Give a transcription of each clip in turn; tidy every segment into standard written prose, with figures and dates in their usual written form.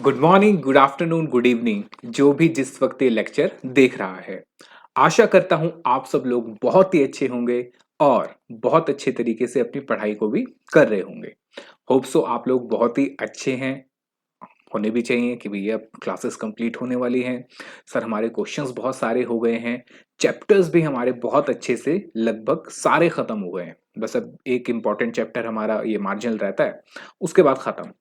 Good morning, good afternoon, good evening, जो भी जिस वक्त ये लेक्चर देख रहा है। आशा करता हूं आप सब लोग बहुत ही अच्छे होंगे और बहुत अच्छे तरीके से अपनी पढ़ाई को भी कर रहे होंगे। होप सो आप लोग बहुत ही अच्छे हैं, होने भी चाहिए कि भैया अब क्लासेस कंप्लीट होने वाली हैं। सर हमारे क्वेश्चंस बहुत सारे हो गए हैं, चैप्टर्स भी हमारे बहुत अच्छे से लगभग सारे खत्म हो गए हैं। बस अब एक इम्पॉर्टेंट चैप्टर हमारा ये मार्जिनल रहता है, उसके बाद खत्म।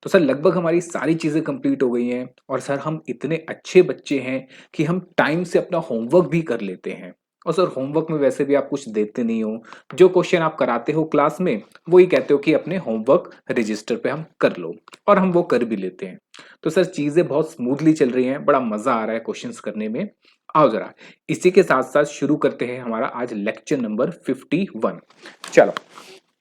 तो सर लगभग हमारी सारी चीजें कंप्लीट हो गई हैं और सर हम इतने अच्छे बच्चे हैं कि हम टाइम से अपना होमवर्क भी कर लेते हैं। और सर होमवर्क में वैसे भी आप कुछ देते नहीं हो, जो क्वेश्चन आप कराते हो क्लास में वही कहते हो कि अपने होमवर्क रजिस्टर पे हम कर लो, और हम वो कर भी लेते हैं। तो सर चीजें बहुत स्मूथली चल रही हैं, बड़ा मजा आ रहा है क्वेश्चंस करने में। आओ जरा इसी के साथ साथ शुरू करते हैं हमारा आज लेक्चर नंबर 51। चलो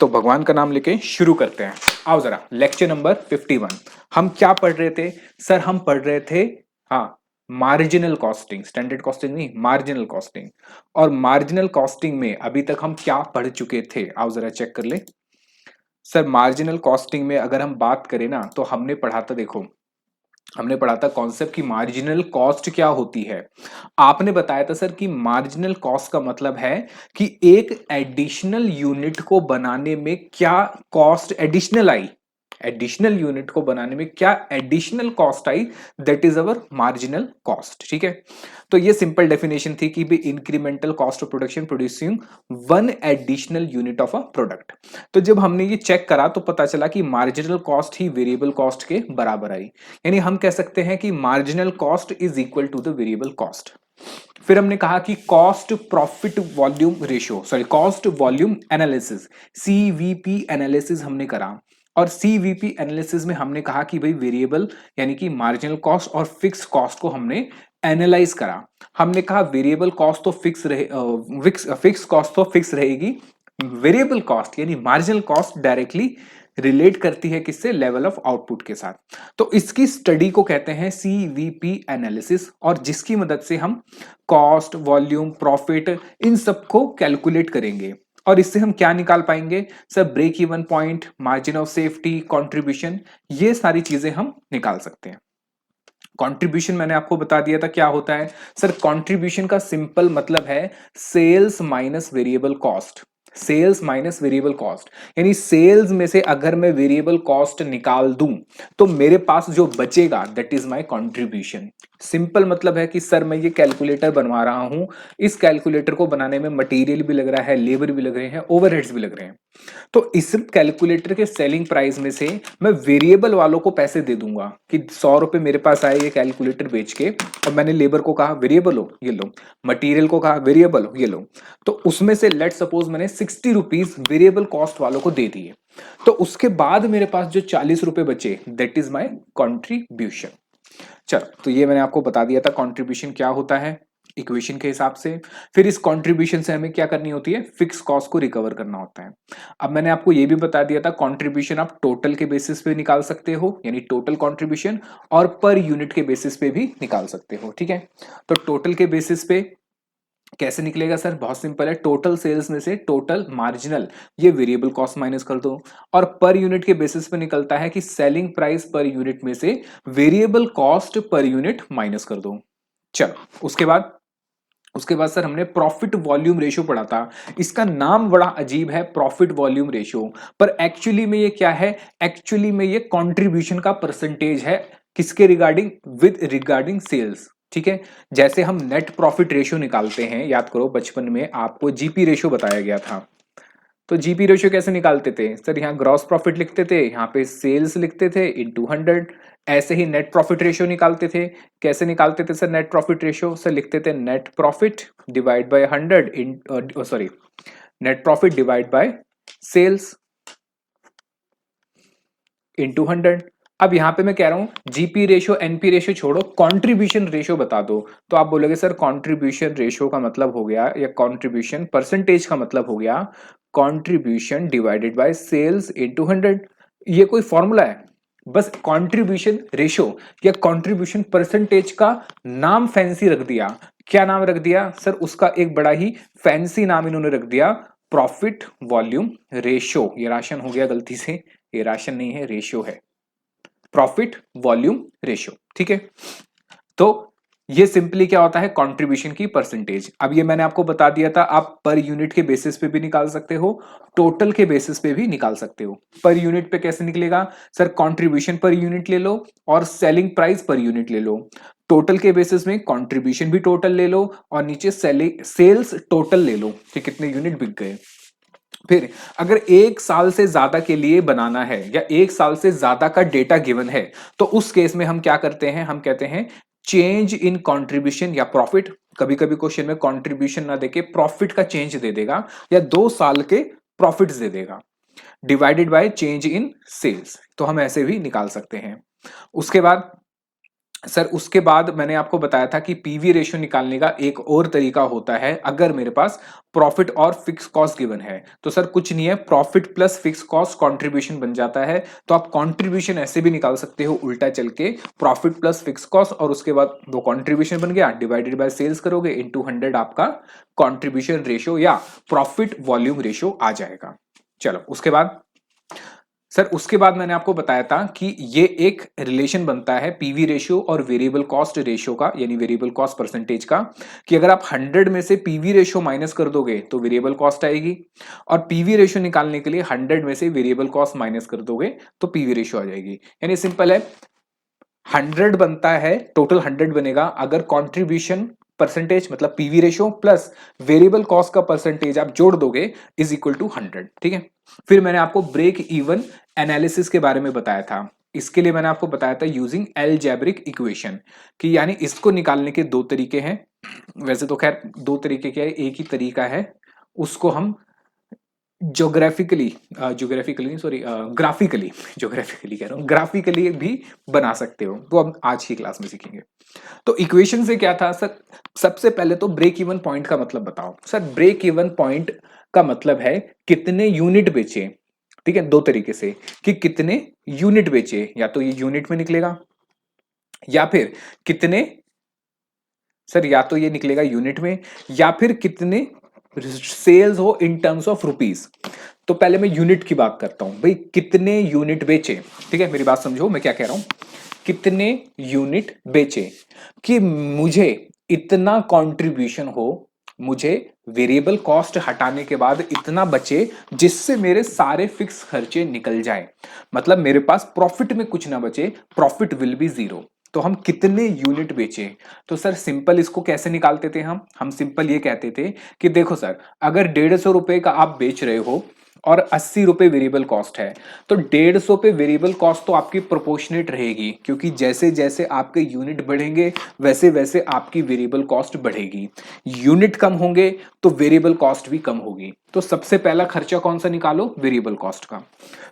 तो भगवान का नाम लेके शुरू करते हैं। आओ जरा लेक्चर नंबर 51 हम क्या पढ़ रहे थे? सर हम पढ़ रहे थे, हाँ, मार्जिनल कॉस्टिंग, स्टैंडर्ड कॉस्टिंग नहीं, मार्जिनल कॉस्टिंग। और मार्जिनल कॉस्टिंग में अभी तक हम क्या पढ़ चुके थे, आओ जरा चेक कर ले। सर मार्जिनल कॉस्टिंग में अगर हम बात करें ना तो हमने पढ़ा था, देखो हमने पढ़ा था कॉन्सेप्ट की मार्जिनल कॉस्ट क्या होती है। आपने बताया था सर कि मार्जिनल कॉस्ट का मतलब है कि एक एडिशनल यूनिट को बनाने में क्या कॉस्ट एडिशनल आई, एडिशनल यूनिट को बनाने में क्या additional cost I, that is our marginal cost. ठीक है, तो ये सिंपल डेफिनेशन थी कि भी incremental cost of production producing one additional unit of a product. तो जब हमने ये चेक करा तो पता चला कि मार्जिनल कॉस्ट ही वेरिएबल कॉस्ट के बराबर आई। यानी हम कह सकते हैं कि marginal cost is equal to the variable cost. फिर हमने कहा कि cost profit volume ratio, sorry cost volume analysis, CVP analysis हमने करा। और सीवीपी एनालिसिस में हमने कहा कि भाई वेरिएबल यानी कि मार्जिनल कॉस्ट और फिक्स कॉस्ट को हमने एनालाइज करा। हमने कहा वेरिएबल कॉस्ट तो फिक्स रहे, फिक्स कॉस्ट तो फिक्स रहेगी, वेरिएबल कॉस्ट यानी मार्जिनल कॉस्ट डायरेक्टली रिलेट करती है किससे, लेवल ऑफ आउटपुट के साथ। तो इसकी स्टडी को कहते हैं सीवीपी एनालिसिस, और जिसकी मदद से हम कॉस्ट वॉल्यूम प्रॉफिट इन सबको कैलकुलेट करेंगे। और इससे हम क्या निकाल पाएंगे sir, break even point, margin of safety, contribution, ये सारी चीजें हम निकाल सकते हैं। कंट्रीब्यूशन मैंने आपको बता दिया था क्या होता है। सर कंट्रीब्यूशन का सिंपल मतलब है sales minus variable cost, sales minus variable cost. यानी सेल्स में से अगर मैं वेरिएबल कॉस्ट निकाल दूं तो मेरे पास जो बचेगा that is my contribution. Simple मतलब है कि सर मैं ये कैलकुलेटर बनवा रहा हूं, इस कैलकुलेटर को बनाने में मटेरियल भी लग रहा है, लेबर भी लग रहे हैं, ओवरहेड्स भी लग रहे हैं। तो इस कैलकुलेटर के सेलिंग प्राइस में से मैं वेरिएबल वालों को पैसे दे दूंगा कि 100 रुपए मेरे पास आए ये कैलकुलेटर बेच के, और मैंने लेबर को कहा वेरिएबल हो ये लो, मटेरियल को कहा वेरिएबल हो ये लो। तो उसमें से लेट सपोज मैंने 60 रुपीज वेरिएबल कॉस्ट वालों को दे दिए, तो उसके बाद मेरे पास जो 40 रुपए बचे दैट इज माई कॉन्ट्रीब्यूशन। चलो तो ये मैंने आपको बता दिया था कंट्रीब्यूशन क्या होता है इक्वेशन के हिसाब से। फिर इस कंट्रीब्यूशन से हमें क्या करनी होती है, फिक्स कॉस्ट को रिकवर करना होता है। अब मैंने आपको ये भी बता दिया था कंट्रीब्यूशन आप टोटल के बेसिस पे निकाल सकते हो, यानी टोटल कंट्रीब्यूशन, और पर यूनिट के बेसिस पे भी निकाल सकते हो। ठीक है, तो टोटल के बेसिस पे कैसे निकलेगा सर, बहुत सिंपल है, टोटल सेल्स में से टोटल मार्जिनल ये वेरिएबल कॉस्ट माइनस कर दो, और पर यूनिट के बेसिस पे निकलता है कि सेलिंग प्राइस पर यूनिट में से variable cost per unit minus कर दो। चलो उसके बाद सर हमने प्रॉफिट वॉल्यूम रेशियो पढ़ा था। इसका नाम बड़ा अजीब है, प्रॉफिट वॉल्यूम रेशियो, पर एक्चुअली में ये क्या है, एक्चुअली में ये कंट्रीब्यूशन का परसेंटेज है, किसके रिगार्डिंग, विद रिगार्डिंग सेल्स। ठीक है, जैसे हम नेट प्रॉफिट रेशियो निकालते हैं, याद करो बचपन में आपको जीपी रेशियो बताया गया था। तो जीपी रेशियो कैसे निकालते थे सर, यहाँ ग्रॉस प्रॉफिट लिखते थे, यहाँ पे सेल्स लिखते थे इनटू 100। ऐसे ही नेट प्रॉफिट रेशियो निकालते थे, कैसे निकालते थे sir net profit ratio, sir लिखते थे net profit divide by 100 in, sorry, net profit divide by sales into 100। अब यहां पे मैं कह रहा हूं जीपी रेशियो एनपी रेशियो छोड़ो, कंट्रीब्यूशन रेशियो बता दो। तो आप बोलोगे सर कंट्रीब्यूशन रेशियो का मतलब हो गया, या कंट्रीब्यूशन परसेंटेज का मतलब हो गया contribution divided by sales into 100। ये कोई फॉर्मूला है? बस कंट्रीब्यूशन रेशियो या कंट्रीब्यूशन परसेंटेज का नाम फैंसी रख दिया। क्या नाम रख दिया सर उसका, एक बड़ा ही फैंसी नाम इन्होंने रख दिया, प्रॉफिट वॉल्यूम रेशियो। ये राशन हो गया गलती से, ये राशन नहीं है रेशियो है। Profit volume ratio. ठीक है, तो ये सिंपली क्या होता है, कंट्रीब्यूशन की परसेंटेज। अब ये मैंने आपको बता दिया था, आप पर यूनिट के बेसिस पे भी निकाल सकते हो, टोटल के बेसिस पे भी निकाल सकते हो। पर यूनिट पे कैसे निकलेगा सर, कंट्रीब्यूशन पर यूनिट ले लो और सेलिंग प्राइस पर यूनिट ले लो। टोटल के बेसिस में कंट्रीब्यूशन भी टोटल ले लो और नीचे सेल्स टोटल ले लो कि कितने यूनिट बिक गए। फिर अगर एक साल से ज्यादा के लिए बनाना है या एक साल से ज्यादा का डेटा गिवन है, तो उस केस में हम क्या करते हैं, हम कहते हैं चेंज इन कंट्रीब्यूशन या प्रॉफिट। कभी कभी क्वेश्चन में कंट्रीब्यूशन ना देके प्रॉफिट का चेंज दे देगा या 2 साल के प्रॉफिट्स दे देगा, divided by change in sales. तो हम ऐसे भी निकाल सकते हैं। उसके बाद सर, उसके बाद मैंने आपको बताया था कि पीवी रेशियो निकालने का एक और तरीका होता है। अगर मेरे पास प्रॉफिट और फिक्स कॉस्ट गिवन है तो सर कुछ नहीं है, profit plus fix cost contribution बन जाता है। तो आप कंट्रीब्यूशन ऐसे भी निकाल सकते हो उल्टा चल के, प्रॉफिट प्लस फिक्स कॉस्ट और उसके बाद वो कंट्रीब्यूशन बन गया, डिवाइडेड बाय सेल्स करोगे, इनटू 100 आपका कंट्रीब्यूशन रेशियो या प्रॉफिट वॉल्यूम रेशियो आ जाएगा। चलो उसके बाद सर, उसके बाद मैंने आपको बताया था कि ये एक रिलेशन बनता है पीवी रेशियो और वेरिएबल कॉस्ट रेशियो का, यानी वेरिएबल कॉस्ट परसेंटेज का, कि अगर आप 100 में से पीवी रेशियो माइनस कर दोगे तो वेरिएबल कॉस्ट आएगी, और पीवी रेशियो निकालने के लिए 100 में से वेरिएबल कॉस्ट माइनस कर दोगे तो पीवी रेशियो आ जाएगी। यानी सिंपल है, 100 बनता है, टोटल 100 बनेगा अगर कंट्रीब्यूशन परसेंटेज मतलब PV ratio plus variable cost का परसेंटेज आप जोड़ दोगे इज इक्वल टू 100। ठीक है, फिर मैंने आपको ब्रेक इवन एनालिसिस के बारे में बताया था। इसके लिए मैंने आपको बताया था यूजिंग अलजेब्रिक इक्वेशन, कि यानी इसको निकालने के 2 तरीके हैं। वैसे तो खैर 2 तरीके क्या है, एक ही तरीका है। उसको हम जोग्राफिकली नहीं, सॉरी, ग्राफिकली, जोग्राफिकली कह रहा हूँ, ग्राफिकली भी बना सकते हो। तो हम आज की क्लास में सीखेंगे। तो इक्वेशन से क्या था सर, सबसे पहले तो ब्रेक इवन पॉइंट का मतलब बताओ। सर ब्रेक इवन पॉइंट का मतलब है कितने यूनिट बेचे। ठीक है, 2 तरीके से, कि कितने यूनिट बेचे, या तो ये यूनिट में निकलेगा या फिर कितने, सर या तो ये निकलेगा यूनिट में या फिर कितने सेल्स हो इन टर्म्स ऑफ रुपीस। तो पहले मैं यूनिट की बात करता हूं भाई, कितने यूनिट बेचे। ठीक है, मेरी बात समझो मैं क्या कह रहा हूं, कितने यूनिट बेचे, कि मुझे इतना कंट्रीब्यूशन हो, मुझे वेरिएबल कॉस्ट हटाने के बाद इतना बचे जिससे मेरे सारे फिक्स खर्चे निकल जाए, मतलब मेरे पास प्रॉफिट में कुछ ना बचे, प्रॉफिट विल बी जीरो। तो हम कितने यूनिट बेचे, तो सर सिंपल इसको कैसे निकालते थे हम सिंपल ये कहते थे कि देखो सर, अगर 150 रुपए का आप बेच रहे हो और 80 रुपए वेरिएबल कॉस्ट है, तो 150 पे वेरिएबल कॉस्ट तो आपकी प्रोपोर्शनेट रहेगी, क्योंकि जैसे जैसे आपके यूनिट बढ़ेंगे वैसे वैसे आपकी वेरिएबल कॉस्ट बढ़ेगी। यूनिट कम होंगे तो वेरिएबल कॉस्ट भी कम होगी। तो सबसे पहला खर्चा कौन सा निकालो, वेरिएबल कॉस्ट का।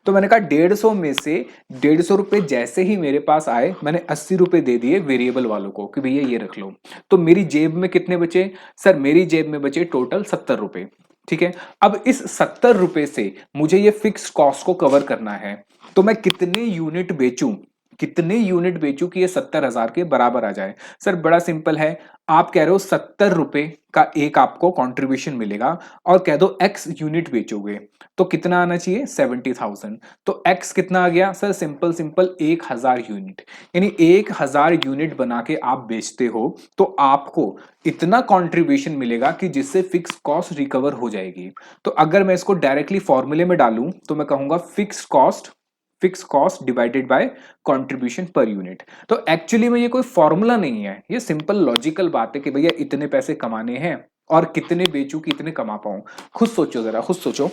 तो मैंने कहा 150 में से 150 रुपए जैसे ही मेरे पास आए, मैंने 80 रुपए दे दिए वेरिएबल वालों को कि भैया ये रख लो। तो मेरी जेब में कितने बचे, सर मेरी जेब में बचे टोटल 70 रुपए। ठीक है, अब इस 70 रुपए से मुझे ये फिक्स कॉस्ट को कवर करना है, तो मैं कितने यूनिट बेचूं, कितने यूनिट बेचूं कि ये 70,000 के बराबर आ जाए। सर बड़ा सिंपल है, आप कह रहे हो 70 रुपए का एक आपको कंट्रीब्यूशन मिलेगा और कह दो एक्स यूनिट बेचोगे, तो कितना आना चाहिए, 70,000। तो एक्स कितना आ गया सर, सिंपल सिंपल 1000 यूनिट। यानी 1000 यूनिट बना के आप बेचते हो तो आपको इतना कंट्रीब्यूशन मिलेगा कि जिससे फिक्स कॉस्ट रिकवर हो जाएगी। तो अगर मैं इसको डायरेक्टली फॉर्मूले में डालूं तो मैं कहूंगा fix cost divided by contribution per unit. तो एक्चुअली में ये कोई फॉर्मूला नहीं है, ये सिंपल लॉजिकल बात है कि भैया इतने पैसे कमाने हैं और कितने बेचूं कि इतने कमा पाऊं। खुद सोचो, जरा खुद सोचो,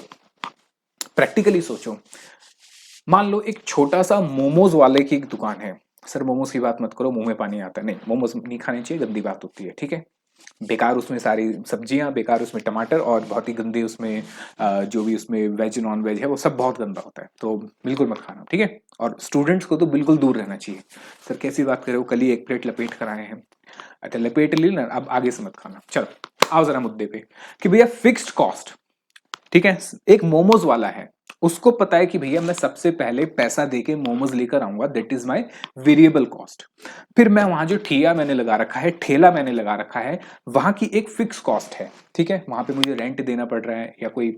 प्रैक्टिकली सोचो। मान लो एक छोटा सा मोमोज वाले की एक दुकान है। सर मोमोज की बात मत करो, मुंह में पानी आता है, नहीं मोमोज नहीं खाने चाहिए, गंदी बात होती है। ठीक है, बेकार उसमें सारी सब्जियां, बेकार उसमें टमाटर और बहुत ही गंदे उसमें जो भी उसमें वेज नॉन वेज है वो सब बहुत गंदा होता है, तो बिल्कुल मत खाना। ठीक है, और स्टूडेंट्स को तो बिल्कुल दूर रहना चाहिए। सर कैसी बात कर रहे हो, कल ही एक प्लेट लपेट कर आए हैं। अच्छा लपेट ली ना, अब आगे से मत खाना। चलो आओ जरा मुद्दे पे, कि भैया फिक्स्ड कॉस्ट, ठीक है, एक मोमोज वाला है, उसको पता है कि भैया मैं सबसे पहले पैसा देके मोमोज लेकर आऊंगा, that is my variable cost. फिर मैं वहां जो ठेला मैंने लगा रखा है, वहां की एक फिक्स कॉस्ट है। ठीक है, वहां पे मुझे रेंट देना पड़ रहा है या कोई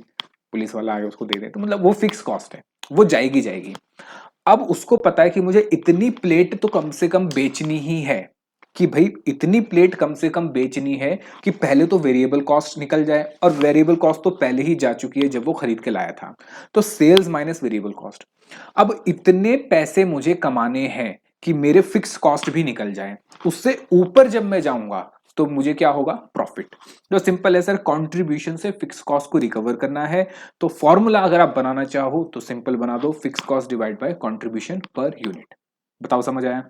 पुलिस वाला आए उसको दे दे, तो मतलब वो फिक्स कॉस्ट है, वो जाएगी जाएगी। अब उसको पता है कि मुझे इतनी प्लेट तो कम से कम बेचनी ही है, कि भाई इतनी प्लेट कम से कम बेचनी है कि पहले तो वेरिएबल कॉस्ट निकल जाए, और वेरिएबल कॉस्ट तो पहले ही जा चुकी है जब वो खरीद के लाया था। तो सेल्स माइनस वेरिएबल कॉस्ट। अब इतने पैसे मुझे कमाने हैं कि मेरे फिक्स कॉस्ट भी निकल जाए, उससे ऊपर जब मैं जाऊंगा तो मुझे क्या होगा? प्रॉफिट। तो सिंपल है सर, कंट्रीब्यूशन से फिक्स कॉस्ट को रिकवर करना है। तो फॉर्मूला अगर आप बनाना चाहो तो सिंपल बना दो, fix cost divide by contribution per unit. बताओ समझ आया?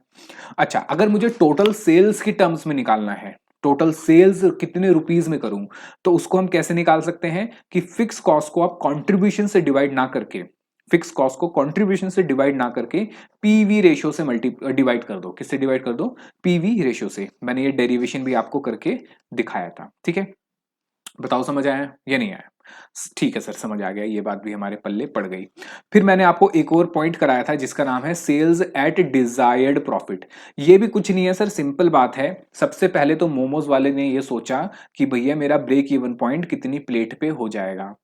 अच्छा, अगर मुझे टोटल सेल्स की टर्म्स में निकालना है, टोटल सेल्स कितने रुपीस में करूं, तो उसको हम कैसे निकाल सकते हैं कि फिक्स कॉस्ट को आप कंट्रीब्यूशन से डिवाइड ना करके, फिक्स कॉस्ट को कंट्रीब्यूशन से डिवाइड ना करके पीवी रेशियो से मल्टी डिवाइड कर दो। किससे डिवाइड कर दो? पीवी रेशियो से। मैंने ये डेरिवेशन भी आपको करके दिखाया था, ठीक है? बताओ समझ आया या नहीं आया? ठीक है सर, समझ आ गया, ये बात भी हमारे पल्ले पड़ गई। फिर मैंने आपको एक और पॉइंट कराया था जिसका नाम है सेल्स एट डिजायर्ड प्रॉफिट। ये भी कुछ नहीं है सर, सिंपल बात है। सबसे पहले तो मोमोज वाले ने ये सोचा कि भैया मेरा ब्रेक इवन पॉइंट कितनी प्लेट पे हो जाएगा।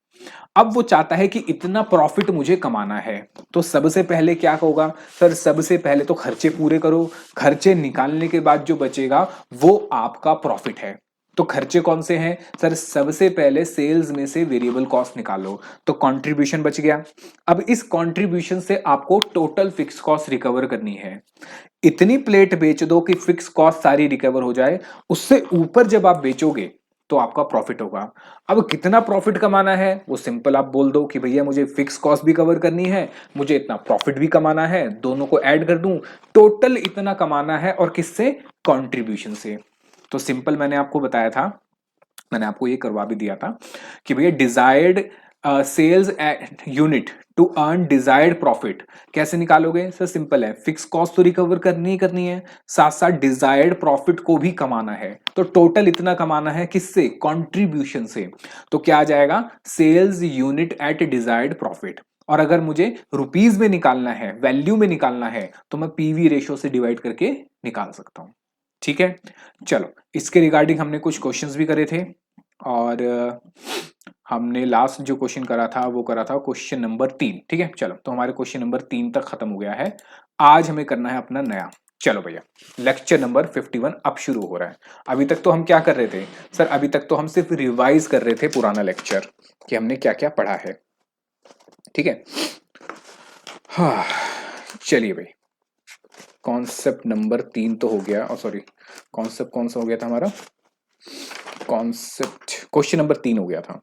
अब वो चाहता है कि इतना प्रॉफिट मुझे कमाना है, तो सबसे पहले क्या होगा सर? सबसे पहले तो खर्चे पूरे करो। खर्चे निकालने के बाद जो बचेगा वो आपका प्रॉफिट है। तो खर्चे कौन से हैं सर? सबसे पहले सेल्स में से वेरिएबल कॉस्ट निकालो, तो कंट्रीब्यूशन बच गया। अब इस कंट्रीब्यूशन से आपको टोटल फिक्स कॉस्ट रिकवर करनी है। इतनी प्लेट बेच दो कि फिक्स कॉस्ट सारी रिकवर हो जाए, उससे ऊपर जब आप बेचोगे तो आपका प्रॉफिट होगा। अब कितना प्रॉफिट कमाना है वो सिंपल आप बोल दो कि भैया मुझे फिक्स कॉस्ट भी कवर करनी है, मुझे इतना प्रॉफिट भी कमाना है, दोनों को ऐड कर दूं, टोटल इतना कमाना है, और किससे? कंट्रीब्यूशन से। तो सिंपल मैंने आपको बताया था, मैंने आपको ये करवा भी दिया था कि भैया desired sales unit to earn desired profit कैसे निकालोगे सर? सिंपल है, फिक्स कॉस्ट तो रिकवर करनी ही करनी है, साथ साथ डिजायर्ड प्रॉफिट को भी कमाना है। तो टोटल इतना कमाना है किससे? कंट्रीब्यूशन से। तो क्या आ जाएगा? Sales unit at desired profit. और अगर मुझे रुपीस में निकालना है, वैल्यू में निकालना है, तो मैं पीवी रेशियो से डिवाइड करके निकाल सकता हूं। ठीक है, चलो इसके रिगार्डिंग हमने कुछ क्वेश्चंस भी करे थे, और हमने लास्ट जो क्वेश्चन करा था वो करा था क्वेश्चन नंबर 3। ठीक है, चलो तो हमारे क्वेश्चन नंबर 3 तक खत्म हो गया है। आज हमें करना है अपना नया। चलो भैया, लेक्चर नंबर 51 अब शुरू हो रहा है। अभी तक तो हम क्या कर रहे थे सर? अभी तक तो हम सिर्फ रिवाइज कर रहे थे पुराना लेक्चर कि हमने क्या क्या पढ़ा है। ठीक है, हाँ चलिए भाई, कॉन्सेप्ट नंबर 3 तो हो गया, और सॉरी, कॉन्सेप्ट कौन सा हो गया था हमारा? कॉन्सेप्ट क्वेश्चन नंबर 3 हो गया था।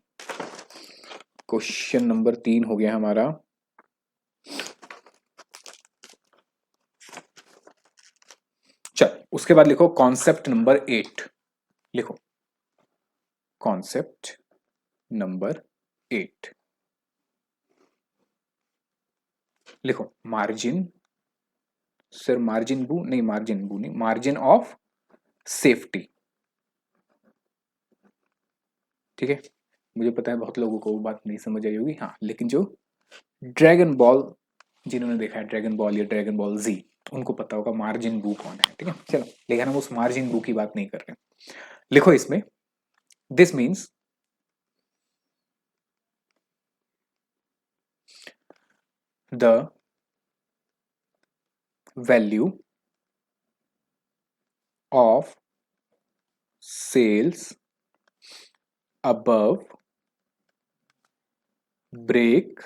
क्वेश्चन नंबर 3 हो गया हमारा। चल उसके बाद लिखो कॉन्सेप्ट नंबर 8। लिखो कॉन्सेप्ट नंबर 8। लिखो मार्जिन, सर मार्जिन बू नहीं, मार्जिन बू नहीं, मार्जिन ऑफ सेफ्टी। ठीक है, मुझे पता है बहुत लोगों को वो बात नहीं समझ आई होगी, हाँ, लेकिन जो ड्रैगन बॉल, जिन्होंने देखा है ड्रैगन बॉल या ड्रैगन बॉल जी, तो उनको पता होगा मार्जिन बू कौन है। ठीक है, चलो, लेकिन हम उस मार्जिन बू की बात नहीं कर रहे। लिखो इसमें, this means the value of sales above break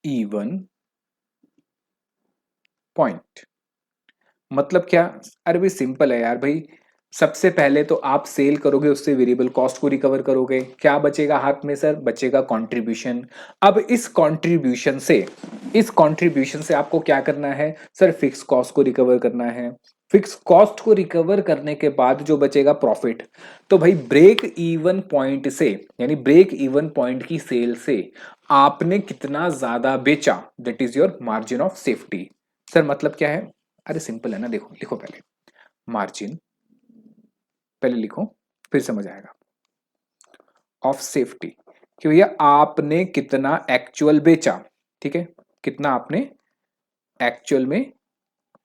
even point। मतलब क्या? अरे भाई सिंपल है यार भाई, सबसे पहले तो आप सेल करोगे, उससे वेरिएबल कॉस्ट को रिकवर करोगे, क्या बचेगा हाथ में सर? बचेगा कंट्रीब्यूशन। अब इस कंट्रीब्यूशन से आपको क्या करना है सर? फिक्स कॉस्ट को रिकवर करना है। फिक्स कॉस्ट को रिकवर करने के बाद जो बचेगा प्रॉफिट। तो भाई ब्रेक इवन पॉइंट से, यानी ब्रेक इवन पॉइंट की सेल से आपने कितना ज्यादा बेचा, that is your margin of safety. Sir मतलब क्या है? अरे सिंपल है ना, देखो लिखो पहले मार्जिन, पहले लिखो फिर समझ आएगा, ऑफ सेफ्टी, कि भैया आपने कितना एक्चुअल बेचा। ठीक है, कितना आपने एक्चुअल में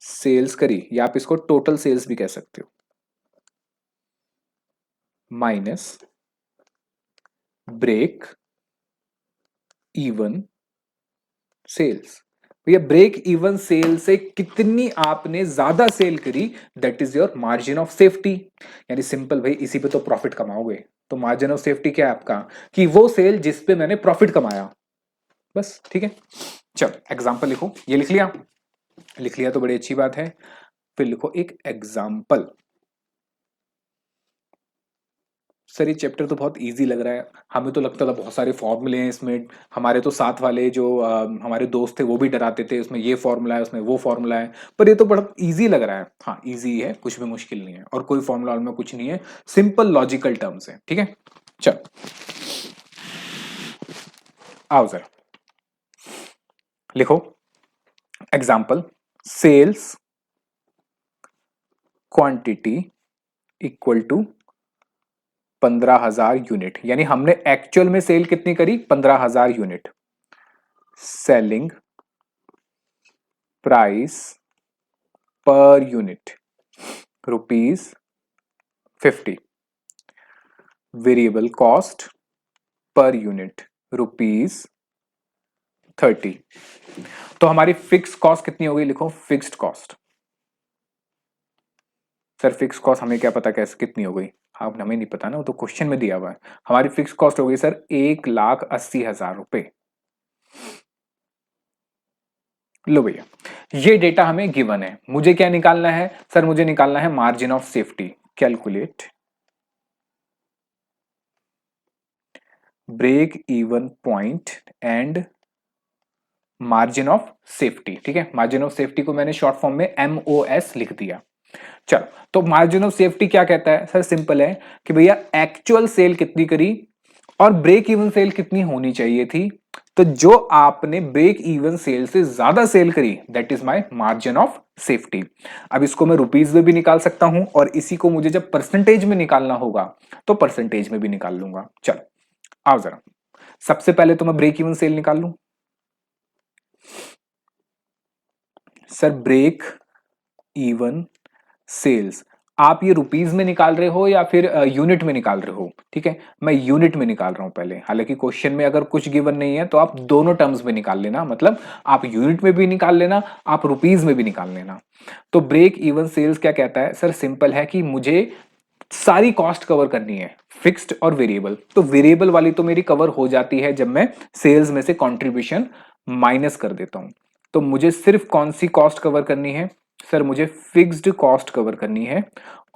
सेल्स करी, या आप इसको टोटल सेल्स भी कह सकते हो, माइनस ब्रेक इवन सेल्स। भैया ब्रेक इवन सेल से कितनी आपने ज्यादा सेल करी, that is your margin of safety. यानी सिंपल भाई, इसी पे तो प्रॉफिट कमाओगे। तो मार्जिन ऑफ सेफ्टी क्या है आपका, कि वो सेल जिस पे मैंने प्रॉफिट कमाया, बस। ठीक है, चलो एग्जाम्पल लिखो। ये लिख लिया, लिख लिया तो बड़ी अच्छी बात है। फिर लिखो एक एग्जाम्पल। सर ये चैप्टर तो बहुत इजी लग रहा है, हमें तो लगता था बहुत सारे फॉर्मूले हैं इसमें। हमारे तो साथ वाले जो हमारे दोस्त थे वो भी डराते थे, उसमें ये फॉर्मूला है, उसमें वो फॉर्मूला है। पर ये तो बड़ा इजी लग रहा है। हाँ इजी है, कुछ भी मुश्किल नहीं है, और कोई फॉर्मूला में कुछ नहीं है, सिंपल लॉजिकल टर्म्स है। ठीक है, चलो आओ जरा लिखो example. Sales quantity equal to 15,000 unit, यानी हमने एक्चुअल में सेल कितनी करी, 15,000 unit. Selling price per unit ₹50। Variable cost per unit ₹30। तो हमारी फिक्स कॉस्ट कितनी हो गई, लिखो fixed cost. Sir fix cost हमें क्या पता कैसे कितनी हो गई, हाँ हमें नहीं पता ना, वो तो क्वेश्चन में दिया हुआ है। हमारी फिक्स कॉस्ट हो गई सर 1,80,000 रुपए। लो भैया, ये डेटा हमें गिवन है, मुझे क्या निकालना है सर, मुझे निकालना है margin of safety. Calculate break even point and margin of safety. ठीक है, मार्जिन ऑफ सेफ्टी को मैंने शॉर्ट फॉर्म में MOS लिख दिया। चलो, तो मार्जिन ऑफ सेफ्टी क्या कहता है सर, सिंपल है कि भैया एक्चुअल सेल कितनी करी और ब्रेक इवन सेल कितनी होनी चाहिए थी। तो जो आपने ब्रेक इवन सेल से ज्यादा सेल करी, that is my margin of safety. अब इसको मैं रुपीज में भी निकाल सकता हूं, और इसी को मुझे जब परसेंटेज में निकालना होगा तो परसेंटेज में भी निकाल लूंगा। चलो आओ जरा, सबसे पहले तो मैं ब्रेक इवन सेल निकाल लूं। सर ब्रेक इवन सेल्स, आप ये रुपीज में निकाल रहे हो या फिर यूनिट में निकाल रहे हो। ठीक है, मैं यूनिट में निकाल रहा हूं पहले, हालांकि क्वेश्चन में अगर कुछ गिवन नहीं है तो आप दोनों टर्म्स में निकाल लेना, मतलब आप यूनिट में भी निकाल लेना, आप रुपीज में भी निकाल लेना। तो ब्रेक इवन सेल्स क्या कहता है सर, सिंपल है कि मुझे सारी कॉस्ट कवर करनी है, फिक्स्ड और वेरिएबल। तो वेरिएबल वाली तो मेरी कवर हो जाती है जब मैं सेल्स में से कंट्रीब्यूशन माइनस कर देता हूं। तो मुझे सिर्फ कौन सी कॉस्ट कवर करनी है सर, मुझे फिक्स्ड कॉस्ट कवर करनी है,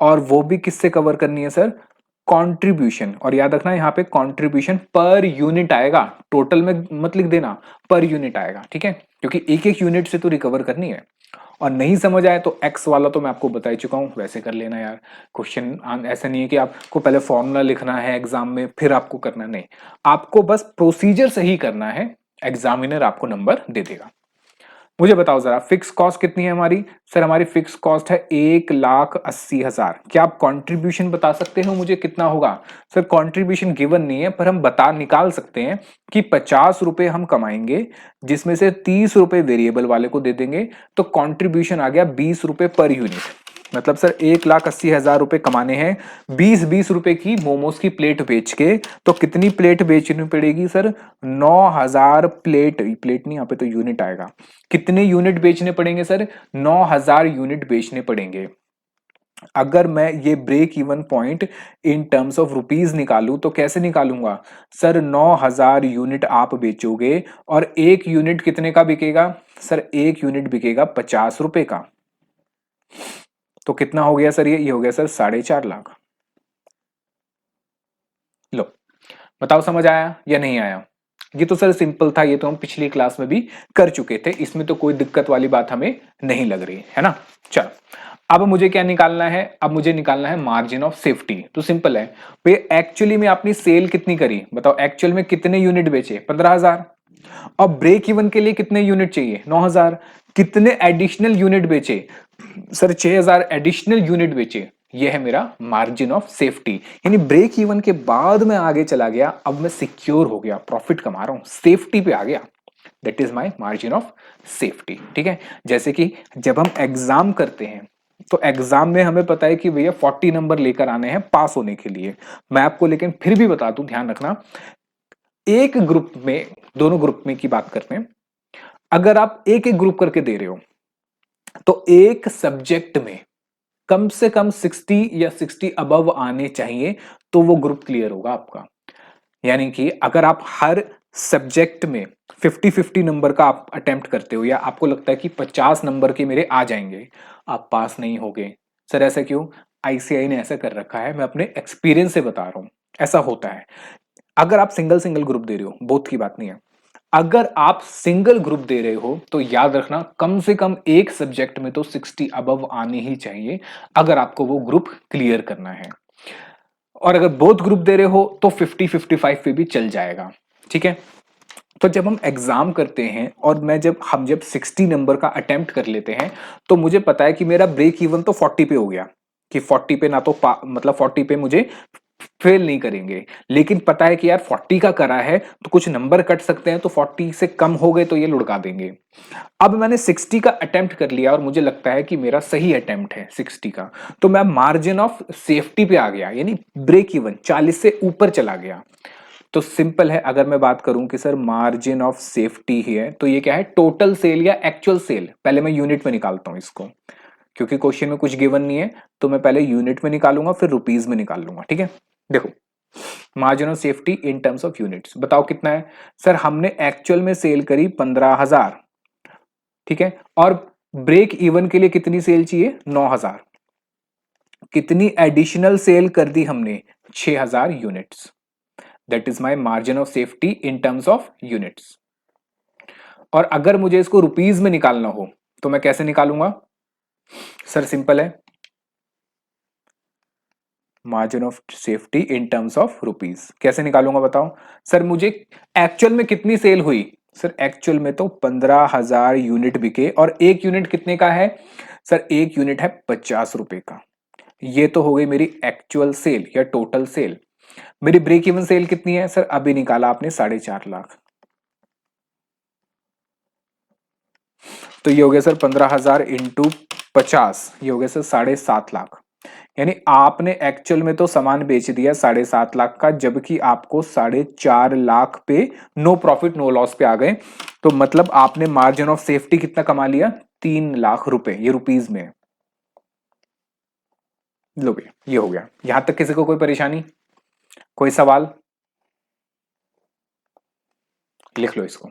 और वो भी किससे कवर करनी है सर, कंट्रीब्यूशन। और याद रखना यहां पे कंट्रीब्यूशन पर यूनिट आएगा, टोटल में मत लिख देना, पर यूनिट आएगा। ठीक है, क्योंकि एक एक यूनिट से तो रिकवर करनी है। और नहीं समझ आए तो एक्स वाला तो मैं आपको बता ही चुका हूं, वैसे कर लेना यार। क्वेश्चन ऐसा नहीं है कि आपको पहले फॉर्मूला लिखना है एग्जाम में फिर आपको करना, नहीं, आपको बस प्रोसीजर सही करना है, एग्जामिनर आपको नंबर दे देगा। मुझे बताओ जरा फिक्स कॉस्ट कितनी है हमारी, सर हमारी फिक्स कॉस्ट है 1,80,000। क्या आप कंट्रीब्यूशन बता सकते हो मुझे कितना होगा, सर कंट्रीब्यूशन गिवन नहीं है, पर हम बता निकाल सकते हैं कि 50 रुपए हम कमाएंगे, जिसमें से 30 रुपए वेरिएबल वाले को दे देंगे, तो कंट्रीब्यूशन आ गया 20 रुपए पर यूनिट। मतलब सर 1,80,000 रुपए कमाने हैं 20-20 रुपए की मोमोज की प्लेट बेच के, तो कितनी प्लेट बेचनी पड़ेगी सर, 9,000 प्लेट, प्लेट नहीं यहाँ पे तो यूनिट आएगा, कितने यूनिट बेचने पड़ेंगे सर, 9,000 यूनिट बेचने पड़ेंगे। अगर मैं ये break even point in terms of rupees निकालूं तो कैसे निकालूंगा सर, 9,000 यूनिट आप बेचोगे, और एक यूनिट कितने का बिकेगा सर, एक यूनिट बिकेगा 50 रुपए का। तो कितना हो गया सर, ये हो गया सर 4.5 लाख। लो बताओ समझ आया या नहीं आया। ये तो सर सिंपल था, ये तो हम पिछली क्लास में भी कर चुके थे, इसमें तो कोई दिक्कत वाली बात हमें नहीं लग रही है ना। चलो अब मुझे क्या निकालना है, अब मुझे निकालना है मार्जिन ऑफ सेफ्टी। तो सिंपल है भाई, एक्चुअली में आपने सेल कितनी करी, बताओ एक्चुअल में कितने यूनिट बेचे, 15,000। और ब्रेक इवन के लिए कितने यूनिट चाहिए, 9,000। कितने एडिशनल यूनिट बेचे सर, 6,000 एडिशनल यूनिट बेचे। ये है मेरा मार्जिन ऑफ सेफ्टी, यानी ब्रेक इवन के बाद मैं आगे चला गया, अब मैं सिक्योर हो गया, प्रॉफिट कमा रहा हूं, सेफ्टी पे आ गया, that is my margin of safety. ठीक है, जैसे कि जब हम एग्जाम करते हैं तो एग्जाम में हमें पता है कि भैया 40 नंबर लेकर आने हैं पास होने के लिए। मैं आपको लेकिन फिर भी बता दूं, ध्यान रखना, एक ग्रुप में, दोनों ग्रुप में की बात करते हैं, अगर आप एक एक ग्रुप करके दे रहे हो तो एक सब्जेक्ट में कम से कम 60 या 60 अबव आने चाहिए, तो वो ग्रुप क्लियर होगा आपका। यानी कि अगर आप हर सब्जेक्ट में 50-50 नंबर का आप अटेम्प्ट करते हो, या आपको लगता है कि 50 नंबर के मेरे आ जाएंगे, आप पास नहीं होगे। सर ऐसा क्यों? आईसीआई ने ऐसा कर रखा है, मैं अपने एक्सपीरियंस से बता रहा हूं, ऐसा होता है। अगर आप सिंगल सिंगल ग्रुप दे रहे हो, बोथ की बात नहीं है, अगर आप सिंगल ग्रुप दे रहे हो तो याद रखना कम से कम एक सब्जेक्ट में तो 60 अबव आने ही चाहिए, अगर आपको वो ग्रुप क्लियर करना है। और अगर बोथ ग्रुप दे रहे हो तो 50-55 पे भी चल जाएगा, ठीक है। तो जब हम एग्जाम करते हैं और जब 60 नंबर का अटेम्प्ट कर लेते हैं, तो मुझे पता है कि मेरा ब्रेक इवन तो 40 पे हो गया, कि 40 पे ना तो मतलब 40 पे मुझे फेल नहीं करेंगे। लेकिन पता है कि यार 40 का करा है तो कुछ नंबर कट सकते हैं, तो 40 से कम हो गए तो ये लुढ़का देंगे। अब मैंने 60 का अटेम्प्ट कर लिया और मुझे लगता है कि मेरा सही अटेम्प्ट है 60 का, तो मैं मार्जिन ऑफ सेफ्टी पे आ गया, यानी ब्रेक इवन 40 से ऊपर चला गया। तो सिंपल है, अगर मैं बात करूं कि सर मार्जिन ऑफ सेफ्टी ही है, तो ये क्या है? टोटल सेल या एक्चुअल सेल। पहले मैं यूनिट में निकालता हूं इसको, क्योंकि क्वेश्चन में कुछ गिवन नहीं है, तो मैं पहले यूनिट में निकालूंगा फिर रुपीज में निकाल लूंगा, ठीक है। देखो, margin of safety in terms of units, बताओ कितना है? सर हमने एक्चुअल में सेल करी 15,000, ठीक है, और ब्रेक इवन के लिए कितनी सेल चाहिए? 9,000। कितनी एडिशनल सेल कर दी हमने? 6,000 units. That is my margin of safety in terms of units. और अगर मुझे इसको रुपीज में निकालना हो तो मैं कैसे निकालूंगा? सर सिंपल है, margin of safety in terms of rupees. कैसे निकालूंगा बताओ? सर मुझे एक्चुअल में कितनी सेल हुई? सर एक्चुअल में तो 15,000 यूनिट बिके, और एक यूनिट कितने का है? सर एक यूनिट है 50 रुपए का। ये तो हो गई मेरी एक्चुअल सेल या टोटल सेल। मेरी ब्रेक इवन सेल कितनी है? सर अभी निकाला आपने 4.5 लाख। तो ये हो गया सर 15,000 इंटू 50, ये हो गया सर 7.5 लाख। यानी आपने एक्चुअल में तो सामान बेच दिया 7.5 लाख का, जबकि आपको 4.5 लाख पे नो प्रॉफिट नो लॉस पे आ गए। तो मतलब आपने मार्जिन ऑफ सेफ्टी कितना कमा लिया? 3 लाख रुपए, ये रुपीज में। लो भैया, ये हो गया। यहां तक किसी को कोई परेशानी, कोई सवाल? लिख लो इसको।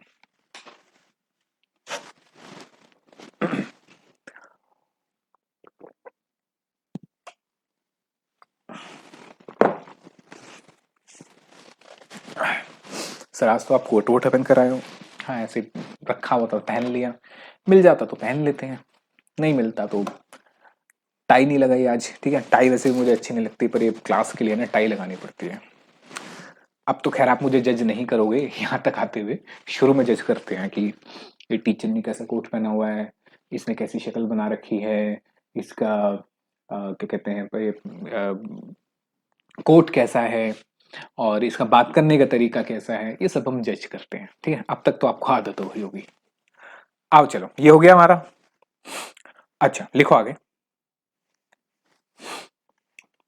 सर आज तो आप कोट वोट पहन कर आए हो। हाँ, ऐसे रखा हुआ था पहन लिया, मिल जाता तो पहन लेते हैं, नहीं मिलता तो टाई नहीं लगाई आज, ठीक है। टाई वैसे भी मुझे अच्छी नहीं लगती, पर ये क्लास के लिए ना टाई लगानी पड़ती है। अब तो खैर आप मुझे जज नहीं करोगे, यहाँ तक आते हुए शुरू में जज करते हैं कि ये टीचर ने कैसा कोट पहना हुआ है, इसने कैसी शक्ल बना रखी है, इसका क्या कहते हैं कोट कैसा है, और इसका बात करने का तरीका कैसा है, ये सब हम जज करते हैं, ठीक है। अब तक तो आपको आदत हो गई होगी। आओ चलो, ये हो गया हमारा। अच्छा लिखो आगे,